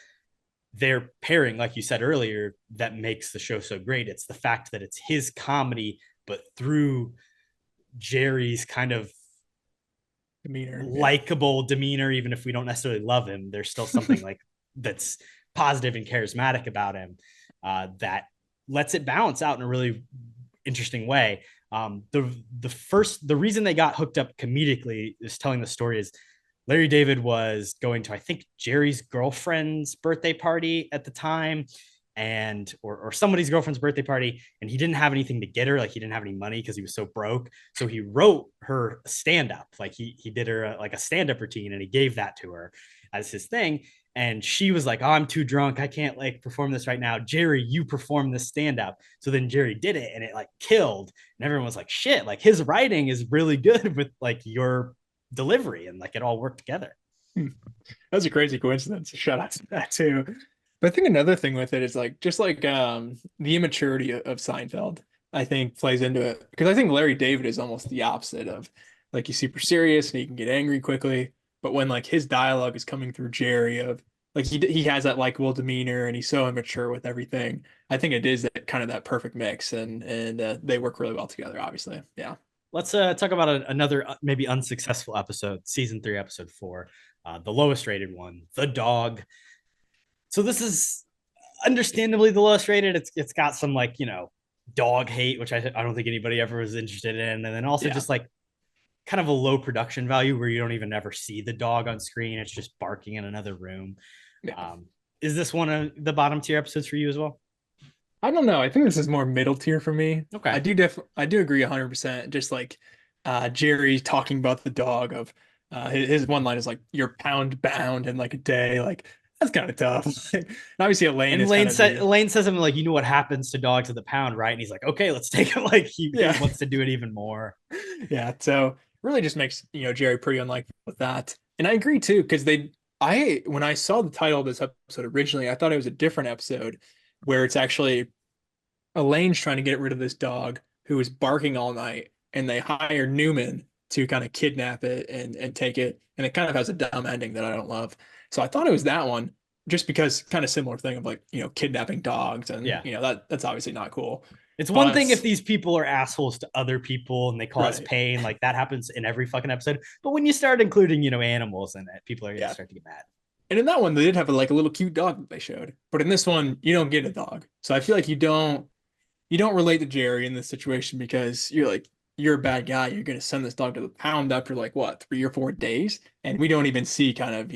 their pairing, like you said earlier, that makes the show so great. It's the fact that it's his comedy, but through Jerry's kind of demeanor, likable demeanor. Even if we don't necessarily love him, there's still something like that's positive and charismatic about him that lets it balance out in a really interesting way. The reason they got hooked up comedically is telling the story is Larry David was going to, I think, Jerry's girlfriend's birthday party at the time, and or somebody's girlfriend's birthday party, and he didn't have anything to get her. Like he didn't have any money because he was so broke. So he wrote her stand up. Like he did her like a stand up routine, and he gave that to her as his thing. And she was like, oh, I'm too drunk. I can't like perform this right now. Jerry, you perform this stand up. So then Jerry did it, and it like killed. And everyone was like, shit, like his writing is really good with like your delivery, and like it all worked together. That's a crazy coincidence. Shout out to that too. But I think another thing with it is like just like the immaturity of Seinfeld, I think plays into it, because I think Larry David is almost the opposite of like he's super serious and he can get angry quickly, but when like his dialogue is coming through Jerry of like he has that likable demeanor and he's so immature with everything. I think it is that kind of that perfect mix, and they work really well together, obviously. Yeah. Let's talk about another maybe unsuccessful episode, season 3, episode 4, the lowest rated one, The Dog. So this is understandably the lowest rated. It's got some like, dog hate, which I don't think anybody ever was interested in. And then also just like kind of a low production value where you don't even ever see the dog on screen. It's just barking in another room. Yeah. Is this one of the bottom tier episodes for you as well? I don't know. I think this is more middle tier for me. Okay. I do agree 100%. Just like Jerry talking about the dog of his one line is like, you're pound bound in like a day, like That's kind of tough. And obviously Elaine And is Lane kind of Lane says something like, you know what happens to dogs at the pound, right? And he's like, okay, let's take it. Like he wants to do it even more. Yeah, so really just makes, Jerry pretty unlikely with that. And I agree too, because when I saw the title of this episode originally, I thought it was a different episode where it's actually Elaine's trying to get rid of this dog who is barking all night, and they hire Newman to kind of kidnap it and take it. And it kind of has a dumb ending that I don't love. So I thought it was that one, just because kind of similar thing of like, kidnapping dogs, and that's obviously not cool. It's one thing if these people are assholes to other people and they cause pain, like that happens in every fucking episode. But when you start including, animals in it, people are gonna start to get mad. And in that one, they did have a little cute dog that they showed. But in this one, you don't get a dog. So I feel like you don't relate to Jerry in this situation, because you're a bad guy. You're going to send this dog to the pound after 3 or 4 days. And we don't even see kind of,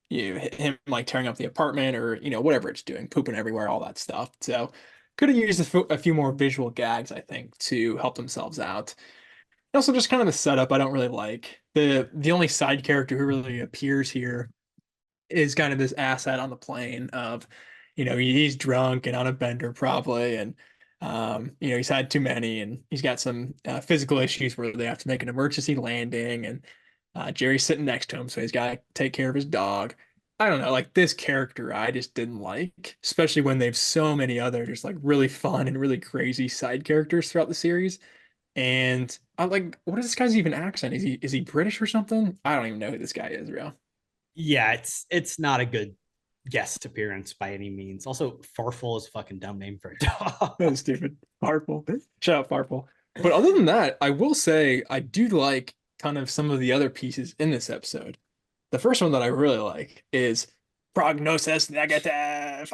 him tearing up the apartment or, whatever it's doing, pooping everywhere, all that stuff. So could have used a few more visual gags, I think, to help themselves out. Also, just kind of the setup I don't really like. The only side character who really appears here is kind of this asshat on the plane of, he's drunk and on a bender probably, and he's had too many, and he's got some physical issues where they have to make an emergency landing, and Jerry's sitting next to him, so he's got to take care of his dog. I don't know, this character I just didn't like, especially when they have so many other just really fun and really crazy side characters throughout the series. And I'm like, what is this guy's even accent? Is he British or something? I don't even know who this guy is, real. Yeah, it's not a good guest appearance by any means. Also, Farfel is a fucking dumb name for a dog. That's stupid. Farfel. Shout out Farfel. But other than that, I will say I do like kind of some of the other pieces in this episode. The first one that I really like is Prognosis Negative.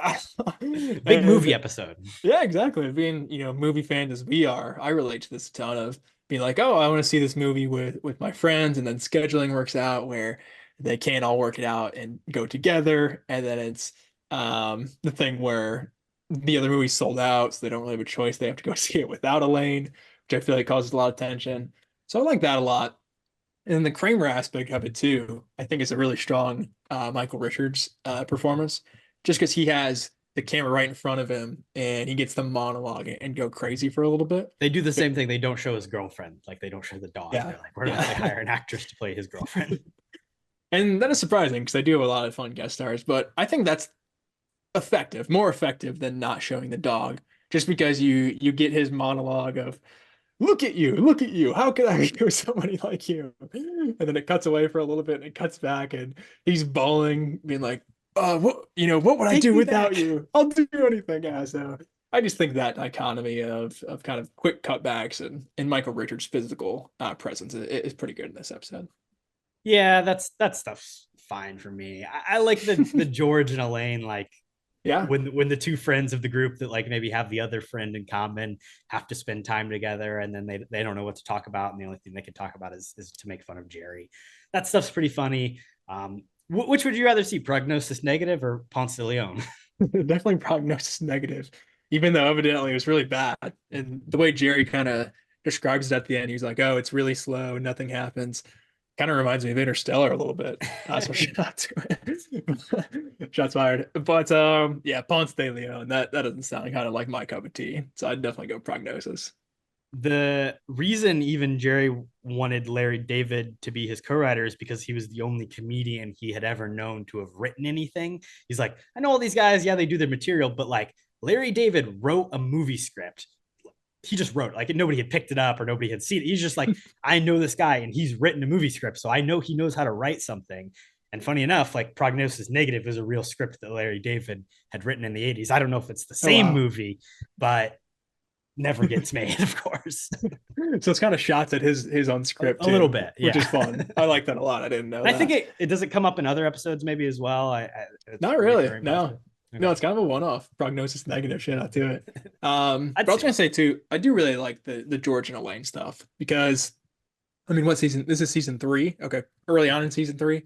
Big movie episode. Yeah, exactly. Being, movie fans as we are, I relate to this a ton of being like, oh, I want to see this movie with my friends, and then scheduling works out where they can't all work it out and go together. And then it's the thing where the other movie's sold out, so they don't really have a choice. They have to go see it without Elaine, which I feel like causes a lot of tension. So I like that a lot. And then the Kramer aspect of it too, I think is a really strong Michael Richards performance, just because he has the camera right in front of him and he gets the monologue and go crazy for a little bit. They do the same thing. They don't show his girlfriend. They don't show the dog. Yeah. They're like, we're not going to hire an actress to play his girlfriend. And that is surprising because they do have a lot of fun guest stars, but I think that's more effective than not showing the dog, just because you get his monologue of, look at you, how could I be with somebody like you? And then it cuts away for a little bit and it cuts back and he's bawling, being like, what would I do without you? I'll do anything. Yeah, so I just think that dichotomy of kind of quick cutbacks and Michael Richards' physical presence is pretty good in this episode. Yeah, that stuff's fine for me. I like the George and Elaine, when the two friends of the group that maybe have the other friend in common have to spend time together, and then they don't know what to talk about, and the only thing they can talk about is to make fun of Jerry. That stuff's pretty funny. Which would you rather see, Prognosis Negative or Ponce de Leon? Definitely Prognosis Negative, even though evidently it was really bad. And the way Jerry kind of describes it at the end, he's like, oh, it's really slow, nothing happens. Kind of reminds me of Interstellar a little bit. So shots fired. But Ponce de Leon, that doesn't sound kind of like my cup of tea. So I'd definitely go Prognosis. The reason even Jerry wanted Larry David to be his co-writer is because he was the only comedian he had ever known to have written anything. He's like, I know all these guys, yeah, they do their material, but Larry David wrote a movie script. He just wrote it. Nobody had picked it up or nobody had seen it. He's just like, I know this guy and he's written a movie script, so I know he knows how to write something. And funny enough, Prognosis Negative is a real script that Larry David had written in the 80s. I don't know if it's the same movie, but never gets made, of course. So it's kind of shots at his own script a little bit, which is fun. I like that a lot. I didn't know that. I think it doesn't come up in other episodes maybe as well. Not really. No. Okay. No, it's kind of a one-off. Prognosis Negative. Shout out to it. But I was gonna say too, I do really like the George and Elaine stuff, because what season? This is season 3. Okay, early on in season 3,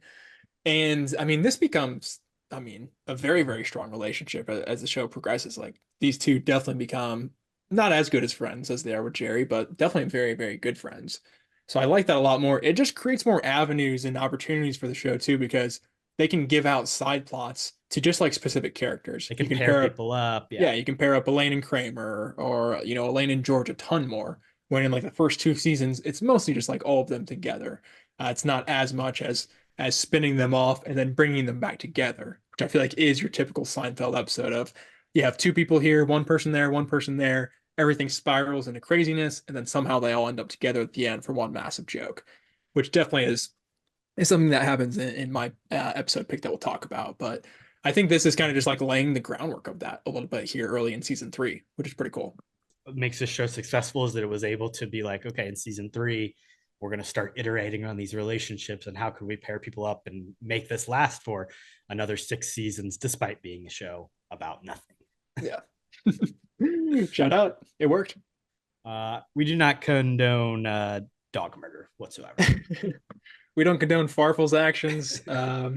and this becomes a very, very strong relationship as the show progresses. These two definitely become not as good as friends as they are with Jerry, but definitely very, very good friends. So I like that a lot more. It just creates more avenues and opportunities for the show too, because they can give out side plots to just like specific characters. They can you can pair people up. Yeah, you can pair up Elaine and Kramer, or Elaine and George a ton more. When in like the first 2 seasons, it's mostly just like all of them together. It's not as much as spinning them off and then bringing them back together, which I feel like is your typical Seinfeld episode of you have two people here, one person there, everything spirals into craziness, and then somehow they all end up together at the end for one massive joke, which definitely is something that happens in my episode pick that we'll talk about. But I think this is kind of just like laying the groundwork of that a little bit here early in season 3, which is pretty cool. What makes this show successful is that it was able to be like, okay, in season 3, we're going to start iterating on these relationships and how could we pair people up and make this last for another 6 seasons, despite being a show about nothing. Yeah. Shout out. It worked. We do not condone dog murder whatsoever. We don't condone Farfel's actions,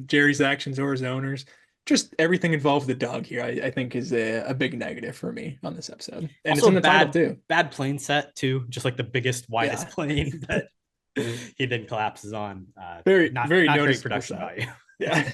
Jerry's actions, or his owners. Just everything involved with the dog here, I think, is a big negative for me on this episode. And also it's in the title too. Bad plane set too, just like the biggest, widest plane that he then collapses on. Very not great production value. Yeah.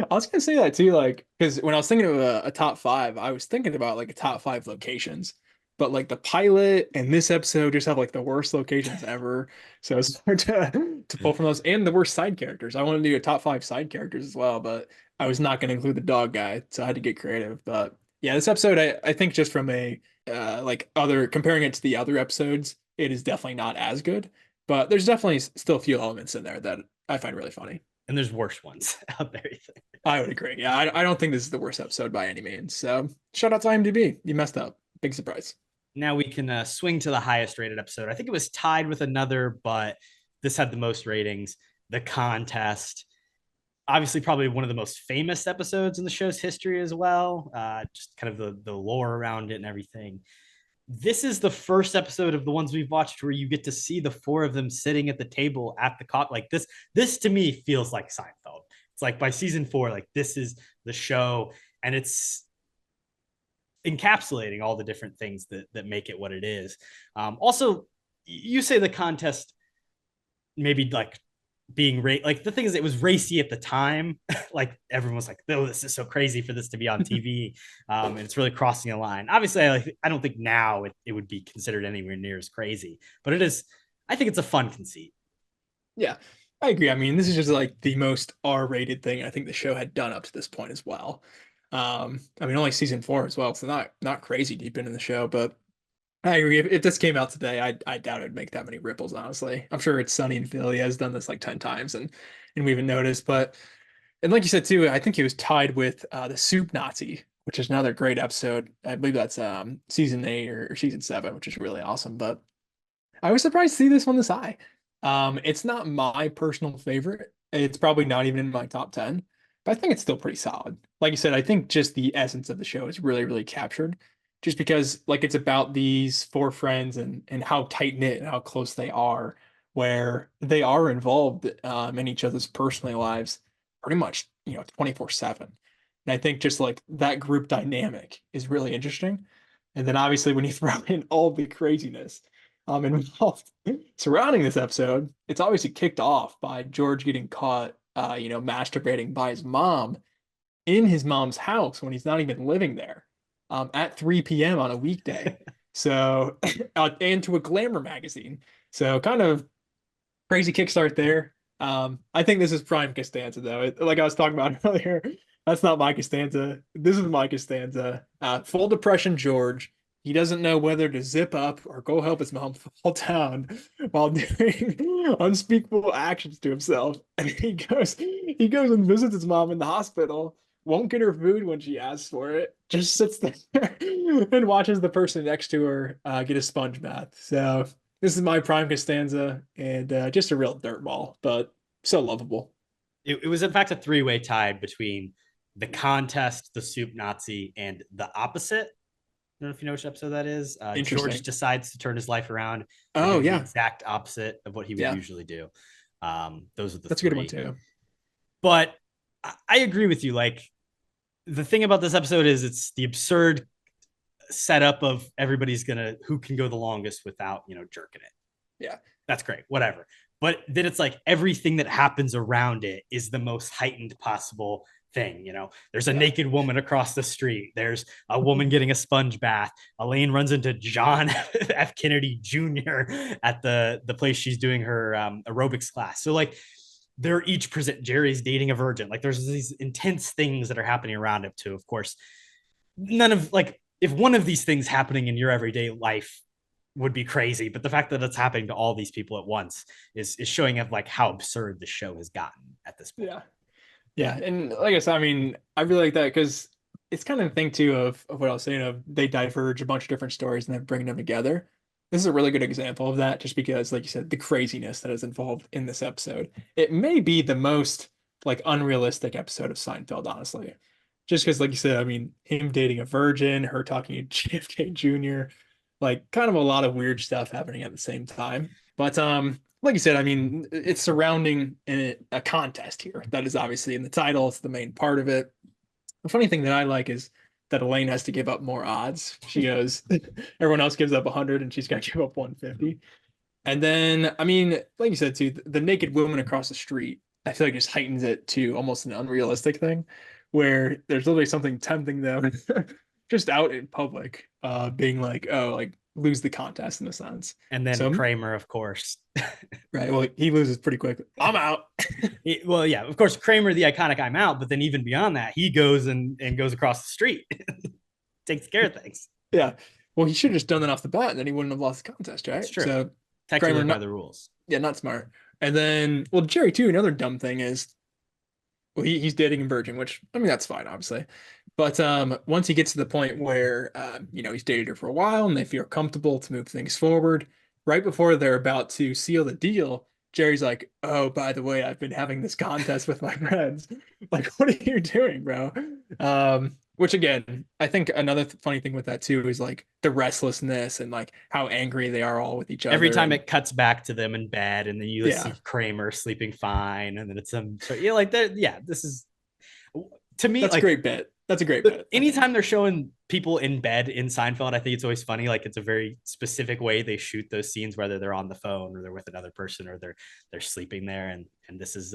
I was gonna say that too, like, because when I was thinking of a top 5, I was thinking about like a top 5 locations, but like the pilot and this episode just have like the worst locations ever. So it's hard to pull from those, and the worst side characters. I want to do a top 5 side characters as well, but I was not going to include the dog guy, so I had to get creative. But yeah, this episode, I think just from a like other comparing it to the other episodes, it is definitely not as good, but there's definitely still a few elements in there that I find really funny. And there's worse ones out there. I would agree. Yeah, I don't think this is the worst episode by any means. So shout out to IMDb. You messed up. Big surprise. Now we can swing to the highest rated episode. I think it was tied with another, but this had the most ratings. The Contest. Obviously, probably one of the most famous episodes in the show's history as well. Just kind of the lore around it and everything. This is the first episode of the ones we've watched where you get to see the 4 of them sitting at the table at the like this to me feels like Seinfeld. It's like by season 4, like this is the show, and it's encapsulating all the different things that make it what it is. Also, you say the contest maybe like being like the thing is it was racy at the time. Like everyone was like, oh, this is so crazy for this to be on TV. And it's really crossing a line. Obviously, I don't think now it would be considered anywhere near as crazy, but it is. I think it's a fun conceit. Yeah, I agree. I mean, this is just like the most R-rated thing I think the show had done up to this point as well. I mean, only season 4 as well, so not crazy deep into the show, but I agree. If this came out today, I doubt it'd make that many ripples, honestly. I'm sure It's Sunny in Philly has done this like 10 times and we haven't noticed. But, and like you said too, I think he was tied with the Soup Nazi, which is another great episode. I believe that's season 8 or season 7, which is really awesome. But I was surprised to see this one this high. It's not my personal favorite. It's probably not even in my top 10, but I think it's still pretty solid. Like you said, I think just the essence of the show is really, really captured. Just because like it's about these 4 friends and how tight-knit and how close they are, where they are involved in each other's personal lives pretty much 24/7. And I think just like that group dynamic is really interesting. And then obviously when you throw in all the craziness involved surrounding this episode, it's obviously kicked off by George getting caught masturbating by his mom in his mom's house when he's not even living there. At 3 p.m. on a weekday. So, and to a glamour magazine. So kind of crazy kickstart there. I think this is prime Costanza though. Like I was talking about earlier, that's not my Costanza. This is my Costanza. Full depression George. He doesn't know whether to zip up or go help his mom fall down while doing unspeakable actions to himself. And he goes and visits his mom in the hospital. Won't get her food when she asks for it, just sits there and watches the person next to her get a sponge bath. So this is my prime Costanza, and just a real dirtball, but so lovable. It was in fact a 3-way tie between the contest, the Soup Nazi, and the opposite. I don't know if you know which episode that is. George decides to turn his life around. Oh yeah, the exact opposite of what he would usually do. Those are the That's 3. A good one too. But I agree with you. Like the thing about this episode is it's the absurd setup of everybody's who can go the longest without jerking it. Yeah. That's great. Whatever. But then it's like everything that happens around it is the most heightened possible thing. There's a naked woman across the street. There's a woman getting a sponge bath. Elaine runs into John F. Kennedy Jr. at the place she's doing her aerobics class. So like they're each present. Jerry's dating a virgin. Like there's these intense things that are happening around him too. Of course, none of like if one of these things happening in your everyday life would be crazy, but the fact that it's happening to all these people at once is showing up like how absurd the show has gotten at this point. Yeah. And like I said, I mean, I really like that because it's kind of the thing too of what I was saying of they diverge a bunch of different stories and then bring them together. This is a really good example of that, just because, like you said, the craziness that is involved in this episode. It may be the most like unrealistic episode of Seinfeld, honestly. Just because, like you said, I mean, him dating a virgin, her talking to JFK Jr., like kind of a lot of weird stuff happening at the same time. But like you said, I mean, it's surrounding a contest here. That is obviously in the title. It's the main part of it. The funny thing that I like is that Elaine has to give up more odds. She goes, everyone else gives up 100 and she's got to give up 150. And then, I mean, like you said, too, the naked woman across the street, I feel like just heightens it to almost an unrealistic thing where there's literally something tempting them just out in public, being like, oh, like lose the contest in a sense. And then Kramer, of course. Right. Well, he loses pretty quickly. I'm out. Well, yeah, of course, Kramer, the iconic I'm out. But then even beyond that, he goes and goes across the street, takes care of things. Yeah. Well, he should have just done that off the bat and then he wouldn't have lost the contest, right? That's true. So technically by the rules. Yeah, not smart. And then, well, Jerry, too, another dumb thing is, well, he's dating a virgin, which, I mean, that's fine, obviously. But once he gets to the point where, he's dated her for a while and they feel comfortable to move things forward, right before they're about to seal the deal, Jerry's like, oh, by the way, I've been having this contest with my friends. Like, what are you doing, bro? Which, again, I think another funny thing with that, too, is like the restlessness and like how angry they are all with each other. Every time it cuts back to them in bed and then you see Kramer sleeping fine. And then it's this is, to me, that's like, a great bit. That's a great bit. Anytime they're showing people in bed in Seinfeld, I think it's always funny. Like it's a very specific way they shoot those scenes, whether they're on the phone or they're with another person or they're sleeping there. And this is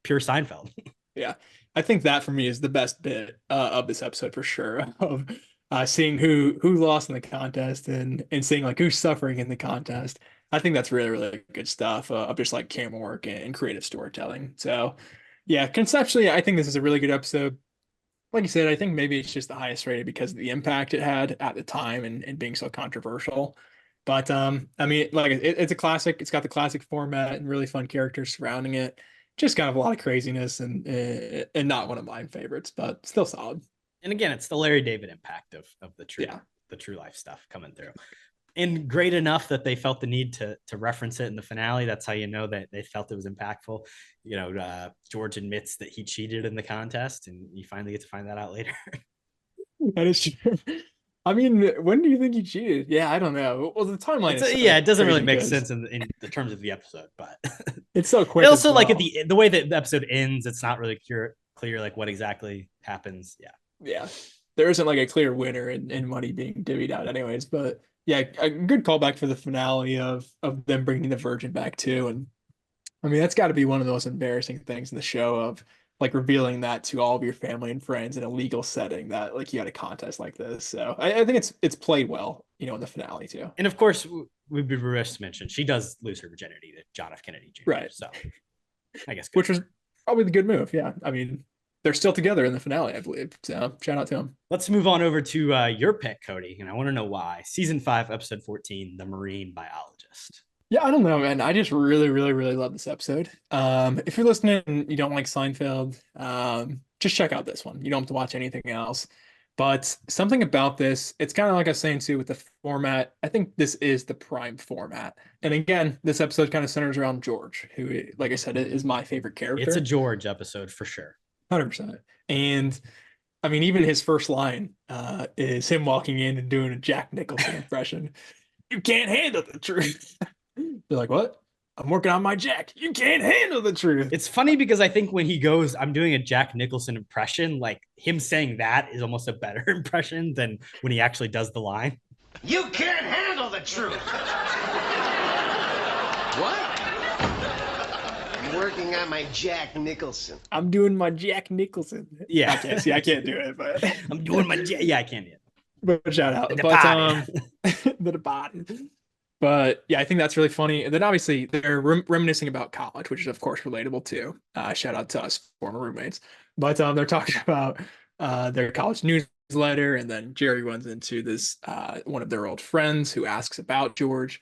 pure Seinfeld. Yeah, I think that for me is the best bit of this episode for sure. Of seeing who lost in the contest and seeing like who's suffering in the contest. I think that's really, really good stuff of just like camera work and creative storytelling. So yeah, conceptually, I think this is a really good episode. Like you said, I think maybe it's just the highest rated because of the impact it had at the time and being so controversial. But I mean, like it's a classic. It's got the classic format and really fun characters surrounding it. Just kind of a lot of craziness and not one of my favorites, but still solid. And again, it's the Larry David impact of the true life stuff coming through. And great enough that they felt the need to reference it in the finale. That's how you know that they felt it was impactful. George admits that he cheated in the contest, and you finally get to find that out later. That is true. I mean, when do you think he cheated? Yeah, I don't know. Well, the timeline it doesn't really make sense in the terms of the episode, but it's so quick. Also, like at the way that the episode ends, it's not really clear like what exactly happens. Yeah. There isn't like a clear winner and money being divvied out, anyways. But yeah, a good callback for the finale of them bringing the virgin back too. And I mean, that's got to be one of the most embarrassing things in the show of like revealing that to all of your family and friends in a legal setting that like you had a contest like this. So I think it's played well, in the finale too. And of course, we'd be remiss to mention she does lose her virginity to John F. Kennedy Jr. Right. So I guess which was probably the good move. Yeah. I mean, they're still together in the finale, I believe. So shout out to them. Let's move on over to your pick, Cody. And I want to know why. Season 5, episode 14, The Marine Biologist. Yeah, I don't know, man. I just really, really, really love this episode. If you're listening and you don't like Seinfeld, just check out this one. You don't have to watch anything else. But something about this, it's kind of like I was saying too with the format. I think this is the prime format. And again, this episode kind of centers around George, who, like I said, is my favorite character. It's a George episode for sure. 100%. And I mean, even his first line is him walking in and doing a Jack Nicholson impression. You can't handle the truth. You're like, what? I'm working on my Jack. You can't handle the truth. It's funny because I think when he goes, I'm doing a Jack Nicholson impression, like him saying that is almost a better impression than when he actually does the line. You can't handle the truth. What? I'm working on my Jack Nicholson. I'm doing my Jack Nicholson. Yeah. I can't do it, but I'm doing my yeah, I can't do it. But shout out. The But the Departed. But yeah, I think that's really funny. And then obviously they're reminiscing about college, which is of course relatable too. Shout out to us former roommates. But they're talking about their college newsletter, and then Jerry runs into this one of their old friends who asks about George.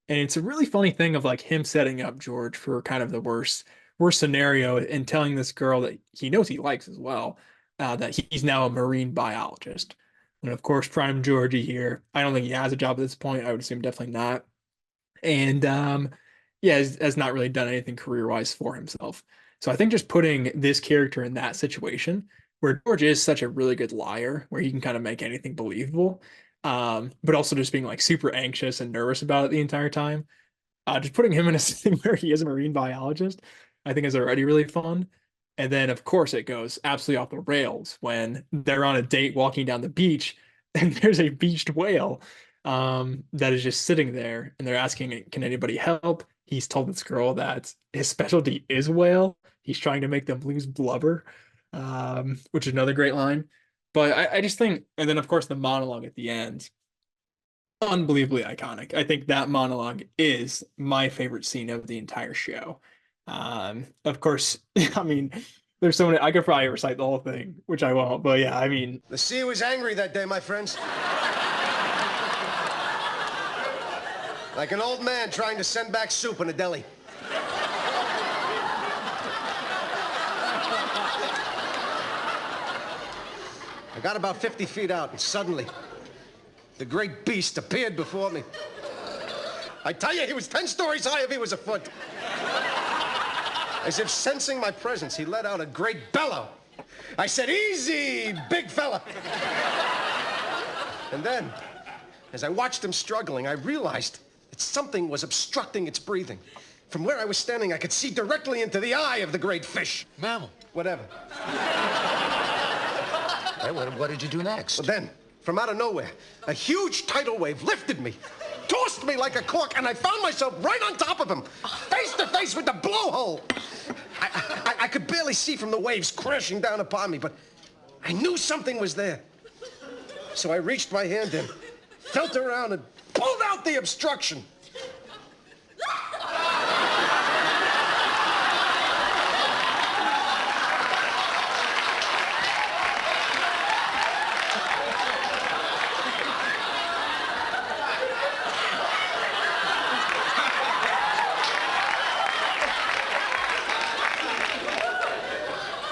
And it's a really funny thing of like him setting up George for kind of the worst scenario, and telling this girl that he knows he likes as well, that he's now a marine biologist. And of course, Prime Georgie here, I don't think he has a job at this point. I would assume definitely not. And yeah, has not really done anything career-wise for himself. So I think just putting this character in that situation where George is such a really good liar, where he can kind of make anything believable, but also just being like super anxious and nervous about it the entire time. Just putting him in a thing where he is a marine biologist, I think is already really fun. And then, of course, it goes absolutely off the rails when they're on a date walking down the beach, and there's a beached whale that is just sitting there, and they're asking, can anybody help? He's told this girl that his specialty is whale. He's trying to make them lose blubber, which is another great line. But I just think, and then, of course, the monologue at the end, unbelievably iconic. I think that monologue is my favorite scene of the entire show. Of course, I mean, there's so many, I could probably recite the whole thing, which I won't, but yeah, I mean. The sea was angry that day, my friends. Like an old man trying to send back soup in a deli. I got about 50 feet out, and suddenly, the great beast appeared before me. I tell you, he was 10 stories high if he was a foot. As if sensing my presence, he let out a great bellow. I said, easy, big fella. And then, as I watched him struggling, I realized that something was obstructing its breathing. From where I was standing, I could see directly into the eye of the great fish. Mammal. Whatever. Hey, what did you do next? Well, then, from out of nowhere, a huge tidal wave lifted me, tossed me like a cork, and I found myself right on top of him, face to face with the blowhole. I could barely see from the waves crashing down upon me, but I knew something was there. So I reached my hand in, felt around, and pulled out the obstruction.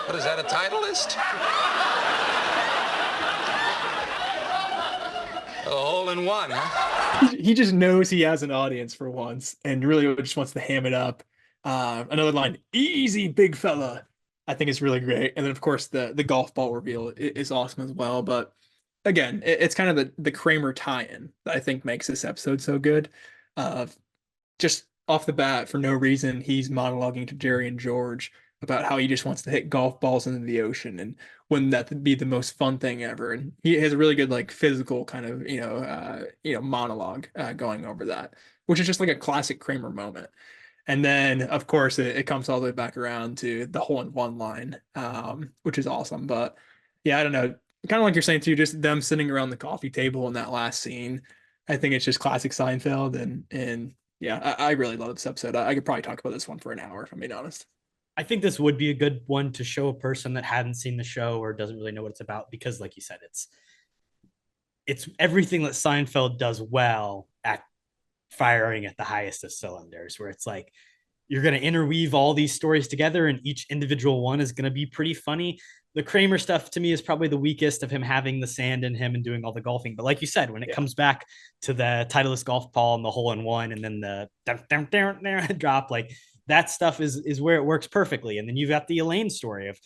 What is that, a Titleist? A hole in one, huh? He just knows he has an audience for once, and really just wants to ham it up. Another line, easy, big fella, I think is really great. And then, of course, the golf ball reveal is awesome as well. But again, it's kind of the Kramer tie-in that I think makes this episode so good. Just off the bat, for no reason, he's monologuing to Jerry and George about how he just wants to hit golf balls into the ocean, and wouldn't that be the most fun thing ever? And he has a really good like physical kind of monologue going over that, which is just like a classic Kramer moment. And then of course it comes all the way back around to the hole in one line, which is awesome. But yeah, I don't know, kind of like you're saying too, just them sitting around the coffee table in that last scene. I think it's just classic Seinfeld, and yeah, I really love this episode. I could probably talk about this one for an hour if I'm being honest. I think this would be a good one to show a person that hadn't seen the show or doesn't really know what it's about, because like you said, it's everything that Seinfeld does well at firing at the highest of cylinders, where it's like you're going to interweave all these stories together and each individual one is going to be pretty funny. The Kramer stuff to me is probably the weakest, of him having the sand in him and doing all the golfing. But like you said, when it comes back to the Titleist golf ball and the hole in one, and then the drop, like that stuff is where it works perfectly. And then you've got the Elaine story of,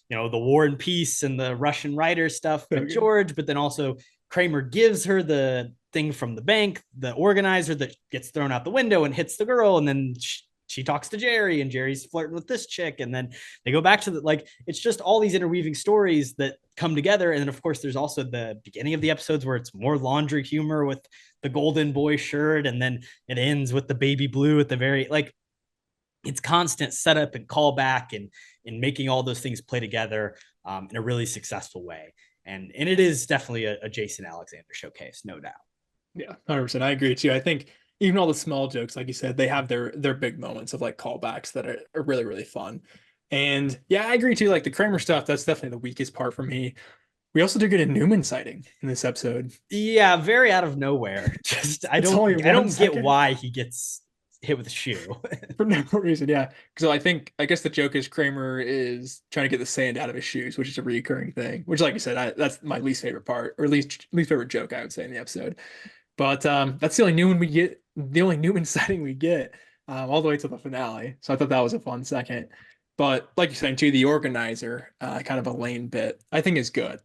the War and Peace and the Russian writer stuff with George, but then also Kramer gives her the thing from the bank, the organizer that gets thrown out the window and hits the girl. And then she talks to Jerry, and Jerry's flirting with this chick. And then they go back to it's just all these interweaving stories that come together. And then of course there's also the beginning of the episodes where it's more laundry humor with the golden boy shirt, and then it ends with the baby blue at the very, like, it's constant setup and callback and making all those things play together in a really successful way. And it is definitely a Jason Alexander showcase, no doubt. Yeah, 100%. I agree too. I think even all the small jokes, like you said, they have their big moments of like callbacks that are really, really fun. And yeah, I agree too. Like the Kramer stuff, that's definitely the weakest part for me. We also do get a Newman sighting in this episode. Yeah, very out of nowhere. Just I don't get why he gets hit with a shoe for no reason. Yeah, because I guess the joke is Kramer is trying to get the sand out of his shoes, which is a recurring thing. Which, like I said, that's my least favorite part, or least favorite joke I would say in the episode. But that's the only Newman we get, the only Newman sighting we get, all the way to the finale. So I thought that was a fun second. But like you said, too, the organizer, kind of a lame bit, I think is good.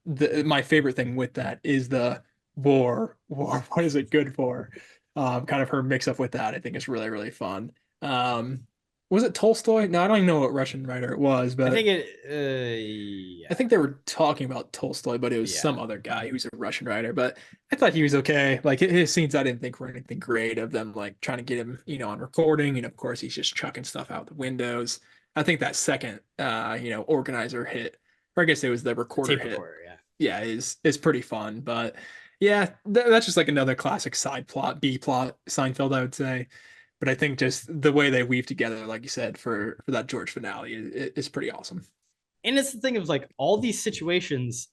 My favorite thing with that is the war. What is it good for? Kind of her mix up with that, I think is really, really fun. Was it Tolstoy? No, I don't even know what Russian writer it was, but I think yeah. I think they were talking about Tolstoy, but it was some other guy who's a Russian writer. But I thought he was okay. Like his scenes, I didn't think were anything great of them, like trying to get him, on recording. And of course, he's just chucking stuff out the windows. I think that second, organizer hit, or I guess it was the recorder hit. Yeah, is pretty fun. But yeah, that's just like another classic side plot, B plot Seinfeld, I would say. But I think just the way they weave together, like you said, for that George finale is pretty awesome. And it's the thing of like all these situations,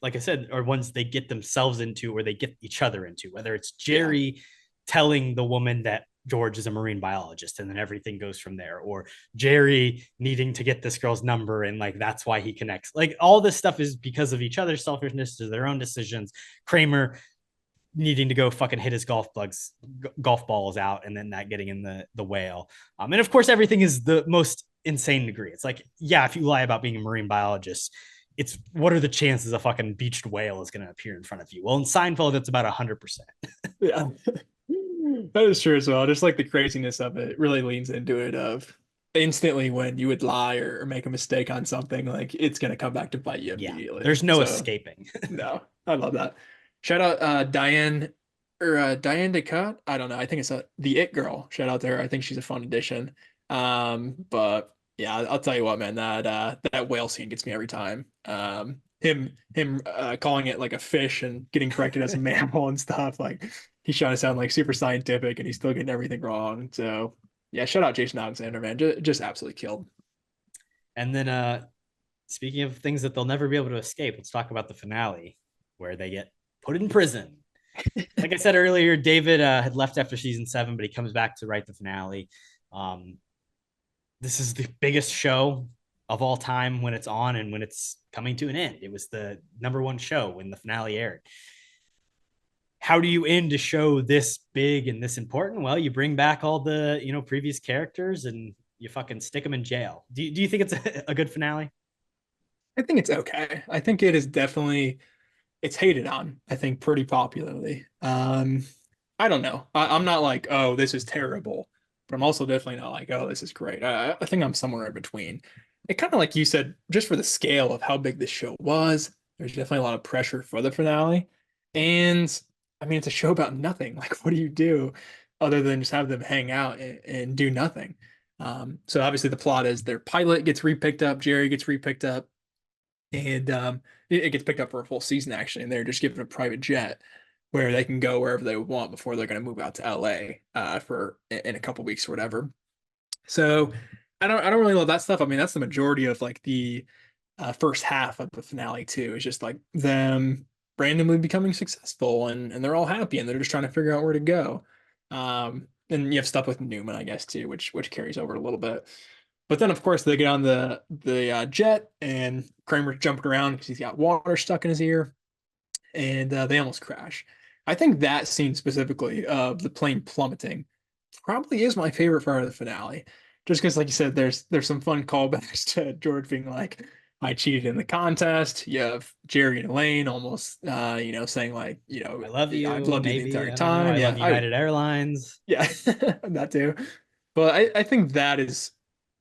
like I said, are ones they get themselves into or they get each other into, whether it's Jerry telling the woman that George is a marine biologist and then everything goes from there, or Jerry needing to get this girl's number and like that's why he connects. Like all this stuff is because of each other's selfishness, to their own decisions. Kramer needing to go fucking hit his golf balls out, and then that getting in the whale. And of course, everything is the most insane degree. It's like, yeah, if you lie about being a marine biologist, it's what are the chances a fucking beached whale is going to appear in front of you? Well, in Seinfeld, it's about 100%. Yeah. That is true as well. Just like the craziness of it really leans into it of instantly when you would lie or make a mistake on something, like it's going to come back to bite you immediately. There's no escaping. No, I love that. Shout out Diane Descartes. I don't know. I think it's the It Girl. Shout out there. I think she's a fun addition. But yeah, I'll tell you what, man, that whale scene gets me every time. Him calling it like a fish and getting corrected as a mammal and stuff. Like he's trying to sound like super scientific and he's still getting everything wrong. So yeah, shout out Jason Alexander, man. Just absolutely killed. And then speaking of things that they'll never be able to escape, let's talk about the finale where they get put in prison. Like I said earlier, David had left after season 7, but he comes back to write the finale. This is the biggest show of all time when it's on and when it's coming to an end. It was the #1 show when the finale aired. How do you end a show this big and this important? Well, you bring back all the previous characters and you fucking stick them in jail. Do you think it's a good finale? I think it's okay. I think it is definitely, it's hated on, I think, pretty popularly. I don't know. I'm not like, oh, this is terrible, but I'm also definitely not like, oh, this is great. I think I'm somewhere in between. It kind of like you said, just for the scale of how big this show was, there's definitely a lot of pressure for the finale. And I mean, it's a show about nothing. Like, what do you do other than just have them hang out and do nothing? So obviously the plot is their pilot gets repicked up, Jerry gets repicked up, and it gets picked up for a full season actually, and they're just given a private jet where they can go wherever they want before they're going to move out to LA for in a couple weeks or whatever. So I don't really love that stuff. I mean, that's the majority of like the first half of the finale too. It's just like them randomly becoming successful and they're all happy and they're just trying to figure out where to go. And you have stuff with Newman, I guess, too, which carries over a little bit. But then, of course, they get on the jet and Kramer's jumping around because he's got water stuck in his ear, and they almost crash. I think that scene specifically of the plane plummeting probably is my favorite part of the finale, just because, like you said, there's some fun callbacks to George being like, I cheated in the contest. You have Jerry and Elaine almost, saying like, I love you. I've loved you the entire time. I love United Airlines. Yeah, that too. But I think that is,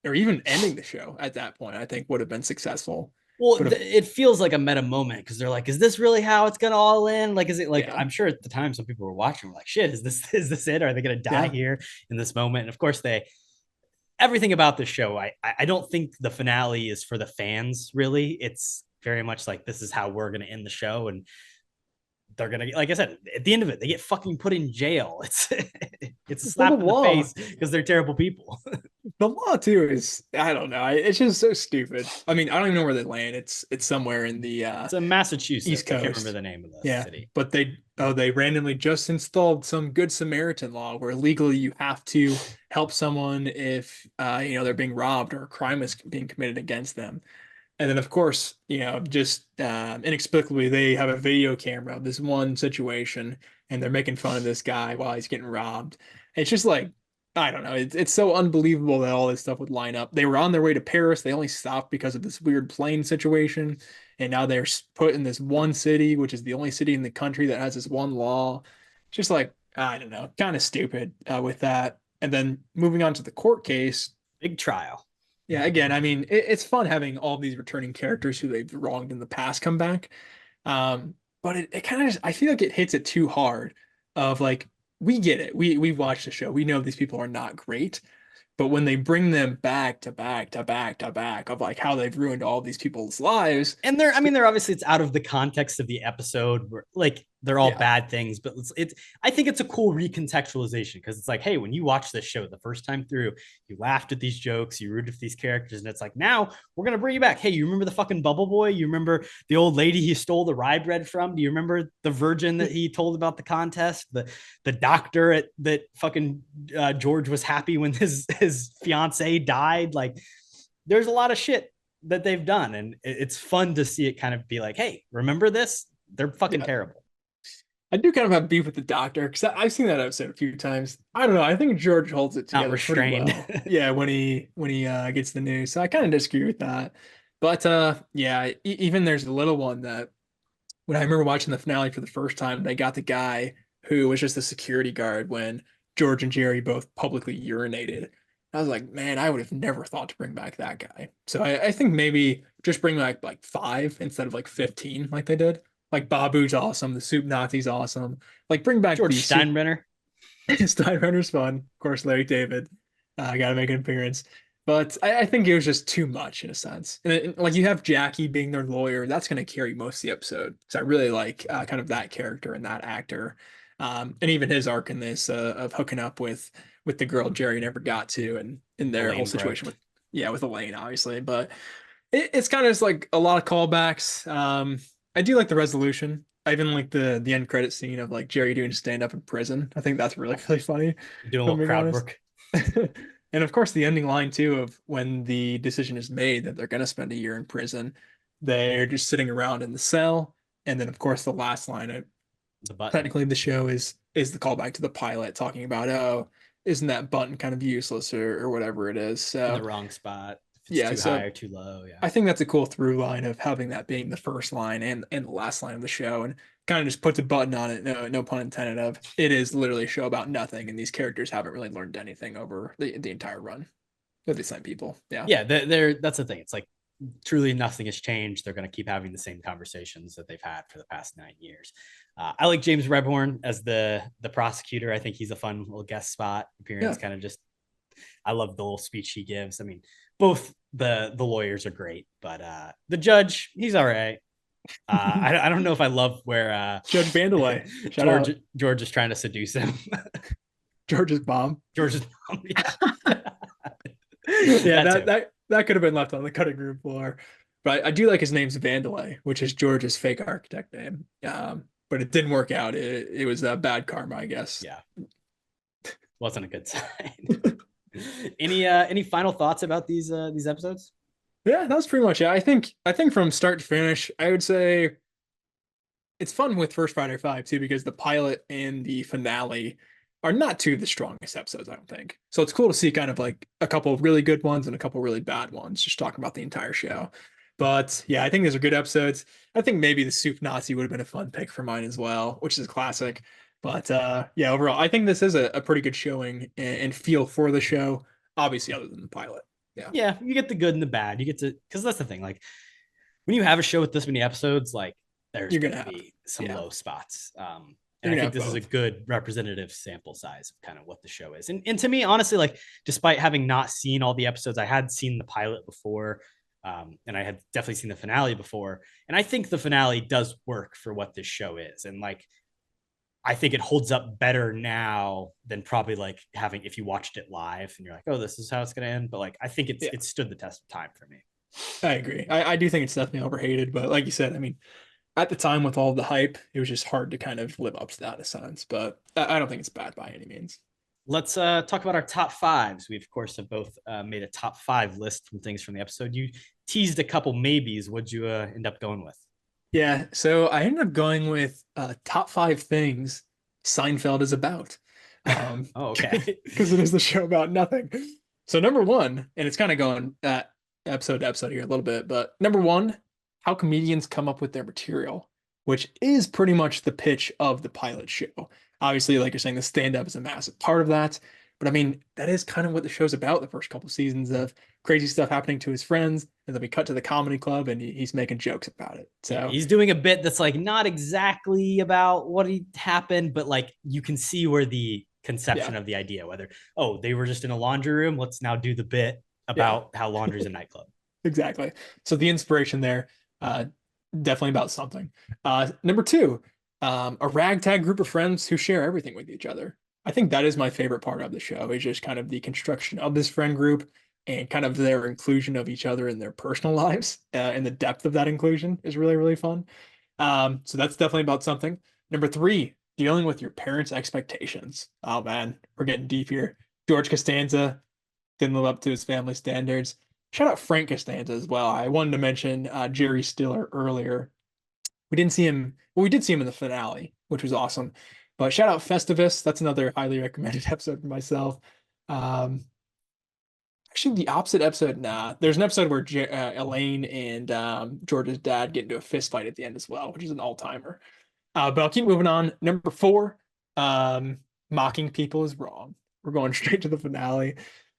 or even ending the show at that point, I think would have been successful. Well, it feels like a meta moment because they're like, is this really how it's gonna all end? Like, is it like, I'm sure at the time some people were watching were like, shit, is this it? Are they gonna die here in this moment? And of course everything about this show, I don't think the finale is for the fans, really. It's very much like, this is how we're gonna end the show, and they're gonna, like I said, at the end of it, they get fucking put in jail. It's a slap in the face because they're terrible people. The law too is, I don't know, it's just so stupid. I mean, I don't even know where they land. It's somewhere in the it's in Massachusetts. East Coast. I can't remember the name of the city. But they randomly just installed some Good Samaritan law where legally you have to help someone if they're being robbed or a crime is being committed against them. And then, of course, just inexplicably, they have a video camera of this one situation, and they're making fun of this guy while he's getting robbed. It's just like, I don't know. It's so unbelievable that all this stuff would line up. They were on their way to Paris. They only stopped because of this weird plane situation. And now they're put in this one city, which is the only city in the country that has this one law. Just like, I don't know, kind of stupid with that. And then moving on to the court case. Big trial. Yeah, again, I mean, it's fun having all these returning characters who they've wronged in the past come back. But it kind of, I feel like it hits it too hard of like, we get it. We've watched the show. We know these people are not great. But when they bring them back to back to back to back of like how they've ruined all these people's lives. And they're obviously, it's out of the context of the episode where like they're all bad things, but I think it's a cool recontextualization because it's like, hey, when you watch this show the first time through, you laughed at these jokes, you rooted for these characters, and it's like, now we're going to bring you back. Hey, you remember the fucking bubble boy? You remember the old lady he stole the rye bread from? Do you remember the virgin that he told about the contest? The doctor that fucking George was happy when his fiance died? Like, there's a lot of shit that they've done, and it's fun to see it kind of be like, hey, remember this? They're fucking terrible. I do kind of have beef with the doctor because I've seen that episode a few times. I don't know. I think George holds it together. Not restrained. Well. Yeah, when he gets the news. So I kind of disagree with that. But even there's a little one that when I remember watching the finale for the first time, they got the guy who was just a security guard when George and Jerry both publicly urinated. I was like, man, I would have never thought to bring back that guy. So I think maybe just bring back like 5 instead of like 15 like they did. Like Babu's awesome. The Soup Nazi's awesome. Like bring back George Steinbrenner. Steinbrenner's fun. Of course, Larry David. Got to make an appearance. But I think it was just too much in a sense. And like you have Jackie being their lawyer. That's going to carry most of the episode. So I really like kind of that character and that actor. And even his arc in this of hooking up with the girl Jerry never got to and in their whole situation with Elaine, obviously. But it's kind of just like a lot of callbacks. I do like the resolution. I even like the end credit scene of like Jerry doing stand up in prison. I think that's really, really funny. Doing a little crowd work. And of course, the ending line too of when the decision is made that they're going to spend a year in prison, they're just sitting around in the cell. And then, of course, the last line, technically the show is the callback to the pilot talking about, oh, isn't that button kind of useless or whatever it is. So in the wrong spot. It's too high or too low. Yeah. I think that's a cool through line of having that being the first line and the last line of the show, and kind of just puts a button on it. No pun intended of it is literally a show about nothing. And these characters haven't really learned anything over the entire run. They're the same people. Yeah. Yeah. That's the thing. It's like truly nothing has changed. They're going to keep having the same conversations that they've had for the past 9 years. I like James Rebhorn as the prosecutor. I think he's a fun little guest spot appearance. Kind of just, I love the little speech he gives. I mean, both the lawyers are great, but the judge, he's all right. I don't know if I love where Judge Vandelay George is trying to seduce him. George's mom. Yeah, that could have been left on the cutting room floor. But I do like his name's Vandelay, which is George's fake architect name. But it didn't work out. It was bad karma, I guess. Yeah, wasn't a good sign. Any final thoughts about these episodes? Yeah, that was pretty much it. I think from start to finish, I would say it's fun with First Friday 5 too, because the pilot and the finale are not two of the strongest episodes, I don't think. So it's cool to see kind of like a couple of really good ones and a couple of really bad ones, just talking about the entire show. But yeah, I think these are good episodes. I think maybe the Soup Nazi would have been a fun pick for mine as well, which is a classic. But yeah, overall, I think this is a pretty good showing and feel for the show, obviously, other than the pilot. Yeah, you get the good and the bad. You get to, because that's the thing. Like, when you have a show with this many episodes, like there's You're going gonna to be some low spots. You're And I gonna think this have is a both. good representative sample size of kind of what the show is. And to me, honestly, like despite having not seen all the episodes, I had seen the pilot before. And I had definitely seen the finale before. And I think the finale does work for what this show is. And like, I think it holds up better now than probably like having, if you watched it live and you're like, oh, this is how it's going to end. But like, I think it stood the test of time for me. I agree. I do think it's definitely overhated, but like you said, I mean, at the time with all the hype, it was just hard to kind of live up to that in a sense. But I don't think it's bad by any means. Let's talk about our top fives. We, of course, have both made a top five list from things from the episode. You teased a couple maybes. What'd you end up going with? Yeah, so I ended up going with top 5 things Seinfeld is about. Oh, okay. Because it is the show about nothing. So number one, and it's kind of going episode to episode here a little bit, but number one, how comedians come up with their material, which is pretty much the pitch of the pilot show. Obviously, like you're saying, the stand-up is a massive part of that. But I mean, that is kind of what the show's about, the first couple seasons of crazy stuff happening to his friends. And then we cut to the comedy club and he's making jokes about it. So yeah, he's doing a bit that's like not exactly about what happened, but like you can see where the conception of the idea, whether, oh, they were just in a laundry room. Let's now do the bit about how laundry is a nightclub. Exactly. So the inspiration there, definitely about something. Number two, a ragtag group of friends who share everything with each other. I think that is my favorite part of the show, is just kind of the construction of this friend group and kind of their inclusion of each other in their personal lives, and the depth of that inclusion is really, really fun. So that's definitely about something. Number three, dealing with your parents' expectations. Oh man, we're getting deep here. George Costanza didn't live up to his family standards. Shout out Frank Costanza as well. I wanted to mention Jerry Stiller earlier. We didn't see him. Well, we did see him in the finale, which was awesome. But shout out Festivus. That's another highly recommended episode for myself. Actually, the opposite episode. Nah, there's an episode where Elaine and George's dad get into a fist fight at the end as well, which is an all-timer. But I'll keep moving on. Number four, mocking people is wrong. We're going straight to the finale.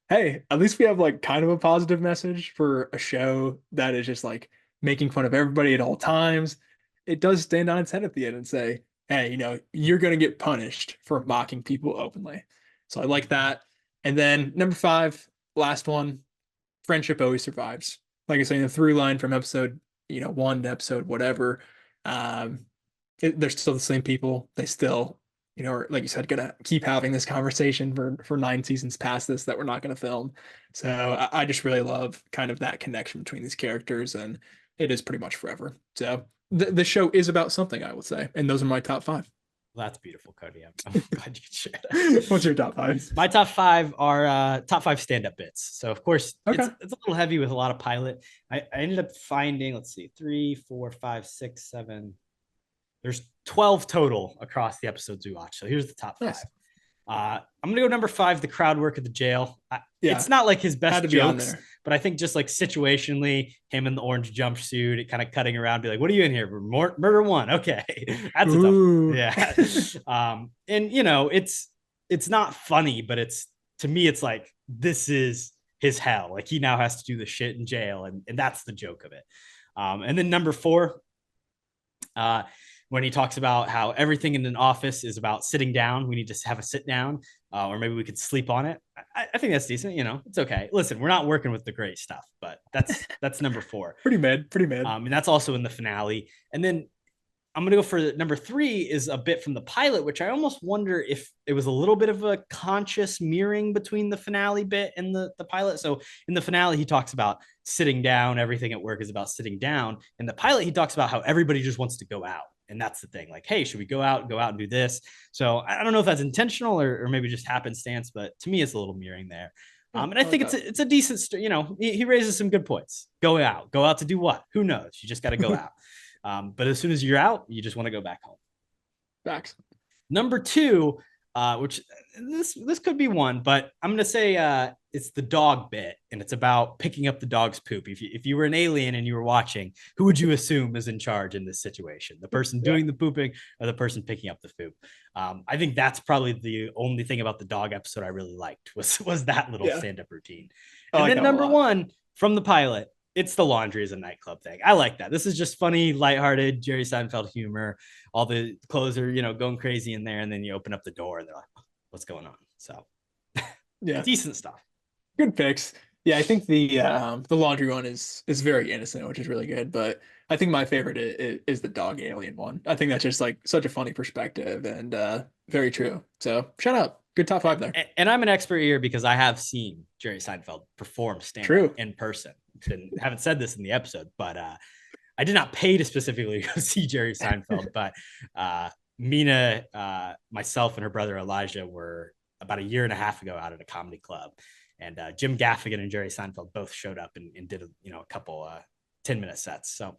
Hey, at least we have like kind of a positive message for a show that is just like making fun of everybody at all times. It does stand on its head at the end and say, hey, you know, you're going to get punished for mocking people openly. So I like that. And then number five, last one, friendship always survives. Like I say, the through line from episode, one to episode, whatever, they're still the same people. They still, are, like you said, gonna keep having this conversation for 9 seasons past this that we're not gonna film. So I just really love kind of that connection between these characters, and it is pretty much forever. So the show is about something, I would say, and those are my top 5. Well, that's beautiful, Kody. I'm glad you could share that. What's your top 5? My top 5 are top 5 stand-up bits. So of course, okay. It's a little heavy with a lot of pilot. I ended up finding, let's see, 3, 4, 5, 6, 7. There's 12 total across the episodes we watched. So here's the top 5. Nice. I'm gonna go number 5, the crowd work at the jail. It's not like his best jokes, but I think just like situationally, him in the orange jumpsuit, it kind of cutting around, be like, "What are you in here for? Murder one?" Okay, that's a tough one. Yeah. And it's not funny, but to me, it's like this is his hell. Like he now has to do the shit in jail, and that's the joke of it. And then number 4, when he talks about how everything in an office is about sitting down, we need to have a sit down, or maybe we could sleep on it. I think that's decent. It's okay. Listen, we're not working with the great stuff, but that's number 4. Pretty mid. And that's also in the finale. And then I'm going to go for number 3 is a bit from the pilot, which I almost wonder if it was a little bit of a conscious mirroring between the finale bit and the pilot. So in the finale, he talks about sitting down. Everything at work is about sitting down. In the pilot, he talks about how everybody just wants to go out. And that's the thing. Like, hey, should we go out and do this? So I don't know if that's intentional or maybe just happenstance, but to me, it's a little mirroring there. And I think it's a decent, he raises some good points. Go out to do what? Who knows? You just got to go out. But as soon as you're out, you just want to go back home. Facts. Number 2, which this could be one, but I'm going to say it's the dog bit, and it's about picking up the dog's poop. If you were an alien and you were watching, who would you assume is in charge in this situation? The person doing the pooping or the person picking up the poop? I think that's probably the only thing about the dog episode I really liked was that little stand-up routine. And then number 1 from the pilot, it's the laundry is a nightclub thing. I like that. This is just funny, lighthearted Jerry Seinfeld humor. All the clothes are, going crazy in there, and then you open up the door and they're like, what's going on? So Yeah, decent stuff. good picks. Yeah, I think the laundry one is very innocent, which is really good. But I think my favorite is the dog alien one. I think that's just like such a funny perspective and very true. So shout out, good top 5 there. And I'm an expert here because I have seen Jerry Seinfeld perform stand-up in person. And haven't said this in the episode, but I did not pay to specifically go see Jerry Seinfeld. But Mina, myself, and her brother Elijah were about a year and a half ago out at a comedy club. And Jim Gaffigan and Jerry Seinfeld both showed up and did a couple 10-minute sets. So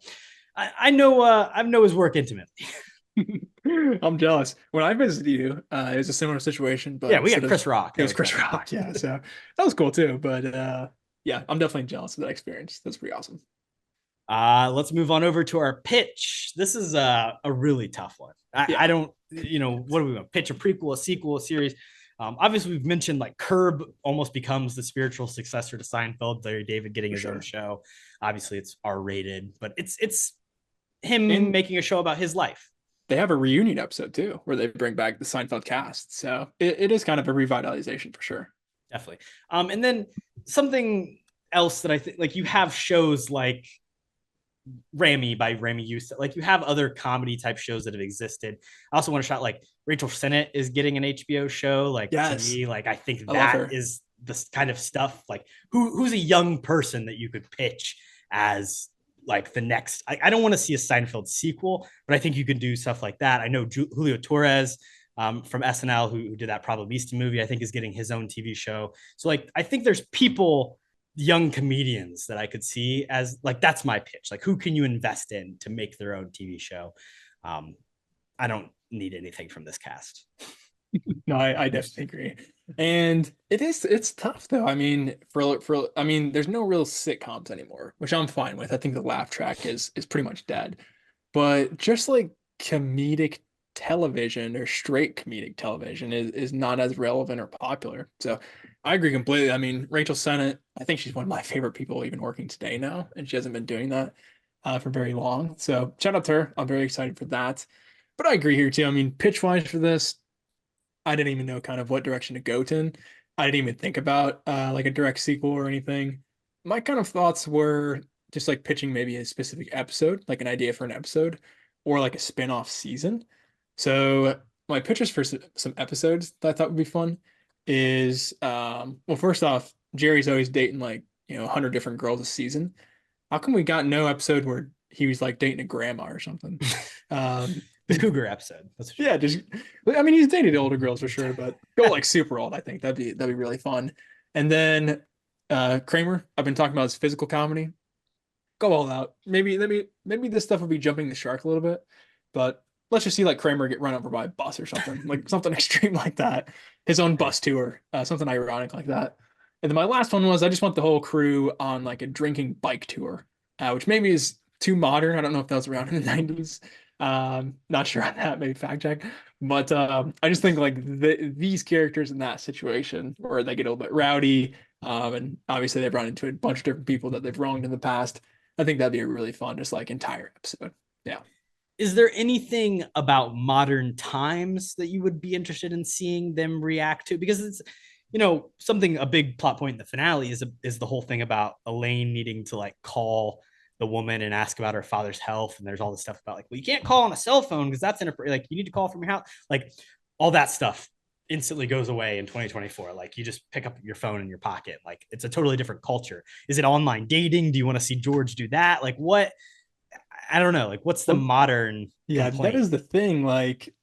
I know his work intimately. I'm jealous. When I visited you, it was a similar situation, but yeah, we got Chris Rock. It was Chris Rock, yeah. So that was cool too. But yeah, I'm definitely jealous of that experience. That's pretty awesome. Let's move on over to our pitch. This is a really tough one. I don't, what do we want? Pitch a prequel, a sequel, a series. Obviously, we've mentioned like Curb almost becomes the spiritual successor to Seinfeld. Larry David getting his own show. Obviously, it's R-rated, but it's him making a show about his life. They have a reunion episode too, where they bring back the Seinfeld cast. So it is kind of a revitalization for sure. Definitely. And then something else that I think, like, you have shows like Ramy by Ramy Youssef. Like, you have other comedy type shows that have existed. I also want to shout, like, Rachel Sennett is getting an HBO show. Like, to me, like, I think that is the kind of stuff, like, who's a young person that you could pitch as like the next. I don't want to see a Seinfeld sequel, but I think you could do stuff like that. I know Julio Torres from SNL, who did that Probabilista movie, I think is getting his own TV show. So, like, I think there's people, young comedians, that I could see as, like, that's my pitch. Like, who can you invest in to make their own TV show? I don't need anything from this cast. No, I definitely agree. And it's tough though. I mean, there's no real sitcoms anymore, which I'm fine with. I think the laugh track is pretty much dead. But just like comedic television or straight comedic television is not as relevant or popular. So I agree completely. I mean, Rachel Sennett, I think she's one of my favorite people even working today now, and she hasn't been doing that for very long. So shout out to her. I'm very excited for that. But I agree here too. I mean, pitch wise for this, I didn't even know kind of what direction to go to. I didn't even think about like a direct sequel or anything. My kind of thoughts were just like pitching maybe a specific episode, like an idea for an episode, or like a spin-off season. So my pitches for some episodes that I thought would be fun is, well, first off, Jerry's always dating like, 100 different girls a season. How come we got no episode where he was like dating a grandma or something? The Cougar episode. Yeah, I mean, he's dated older girls for sure, but go like super old. I think that'd be really fun. And then Kramer, I've been talking about his physical comedy. Go all out. Maybe this stuff will be jumping the shark a little bit, but let's just see like Kramer get run over by a bus or something, like something extreme like that. His own bus tour, something ironic like that. And then my last one was, I just want the whole crew on like a drinking bike tour, which maybe is too modern. I don't know if that was around in the 90s. Not sure on that, maybe fact check. But I just think like these characters in that situation where they get a little bit rowdy, and obviously they've run into a bunch of different people that they've wronged in the past. I think that'd be a really fun, just like entire episode. Yeah. Is there anything about modern times that you would be interested in seeing them react to? Because it's, a big plot point in the finale is the whole thing about Elaine needing to like call the woman and ask about her father's health. And there's all this stuff about like, well, you can't call on a cell phone because that's like, you need to call from your house. Like, all that stuff instantly goes away in 2024. Like, you just pick up your phone in your pocket. Like, it's a totally different culture. Is it online dating? Do you want to see George do that? Like, what? I don't know. Like, what's the modern complaint? That is the thing. Like,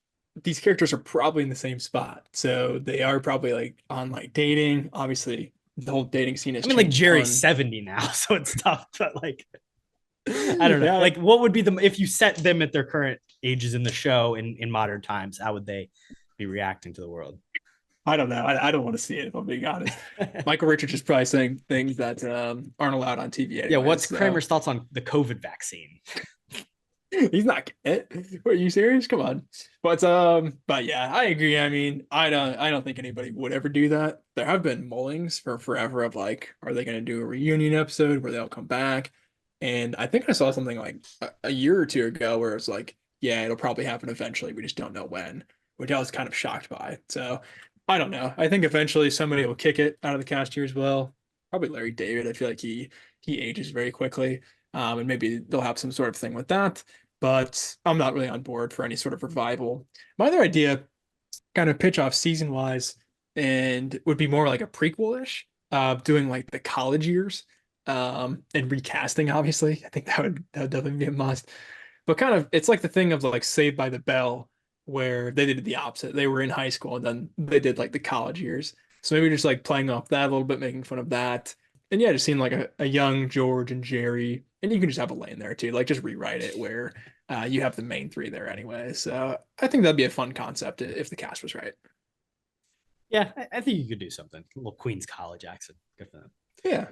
these characters are probably in the same spot. So they are probably like on like dating. Obviously, the whole dating scene is, like, Jerry's 70 now, so it's tough, but like, I don't know. Yeah. Like, what would be if you set them at their current ages in the show in modern times, how would they be reacting to the world? I don't know. I don't want to see it, if I'm being honest. Michael Richards is probably saying things that aren't allowed on TV anyway. Yeah, what's Kramer's thoughts on the COVID vaccine? He's not getting it. Are you serious? Come on. But yeah, I agree. I mean, I don't think anybody would ever do that. There have been mullings for forever of like, are they going to do a reunion episode where they'll come back? And I think I saw something like a year or two ago where it's like, yeah, it'll probably happen eventually. We just don't know when, which I was kind of shocked by. So I don't know. I think eventually somebody will kick it out of the cast here as well. Probably Larry David. I feel like he ages very quickly. And maybe they'll have some sort of thing with that. But I'm not really on board for any sort of revival. My other idea, kind of pitch off season wise, and would be more like a prequel-ish, doing like the college years, and recasting, obviously. I think that would definitely be a must. But kind of it's like the thing of like Saved by the Bell, where they did the opposite. They were in high school and then they did like the college years. So maybe just like playing off that a little bit, making fun of that. And yeah, just seeing like a young George and Jerry, and you can just have a lane there too, like just rewrite it where you have the main three there anyway. So I think that'd be a fun concept if the cast was right. Yeah, I think you could do something. A little Queens College accent. Good for them. Yeah.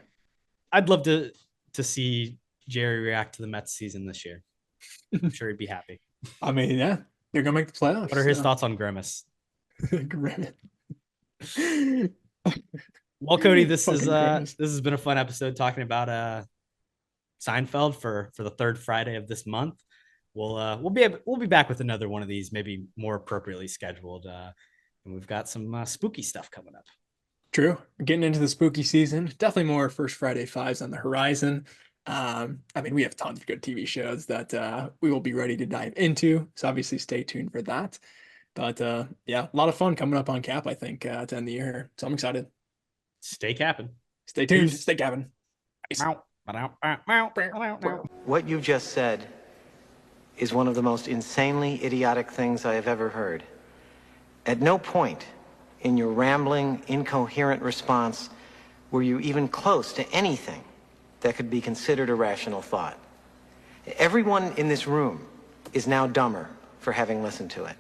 I'd love to see Jerry react to the Mets season this year. I'm sure he'd be happy. I mean, yeah, they're gonna make the playoffs. What are his thoughts on Grimace? Grimace. Well, Kody, this Grimace. This has been a fun episode talking about Seinfeld for the third Friday of this month. We'll be back with another one of these, maybe more appropriately scheduled. And we've got some spooky stuff coming up. True. We're getting into the spooky season. Definitely more First Friday Fives on the horizon. I mean, we have tons of good TV shows that we will be ready to dive into. So obviously stay tuned for that. But yeah, a lot of fun coming up on Cap, I think, to end the year. So I'm excited. Stay capping. Stay tuned. Stay capping. What you just said is one of the most insanely idiotic things I have ever heard. At no point in your rambling, incoherent response were you even close to anything that could be considered a rational thought. Everyone in this room is now dumber for having listened to it.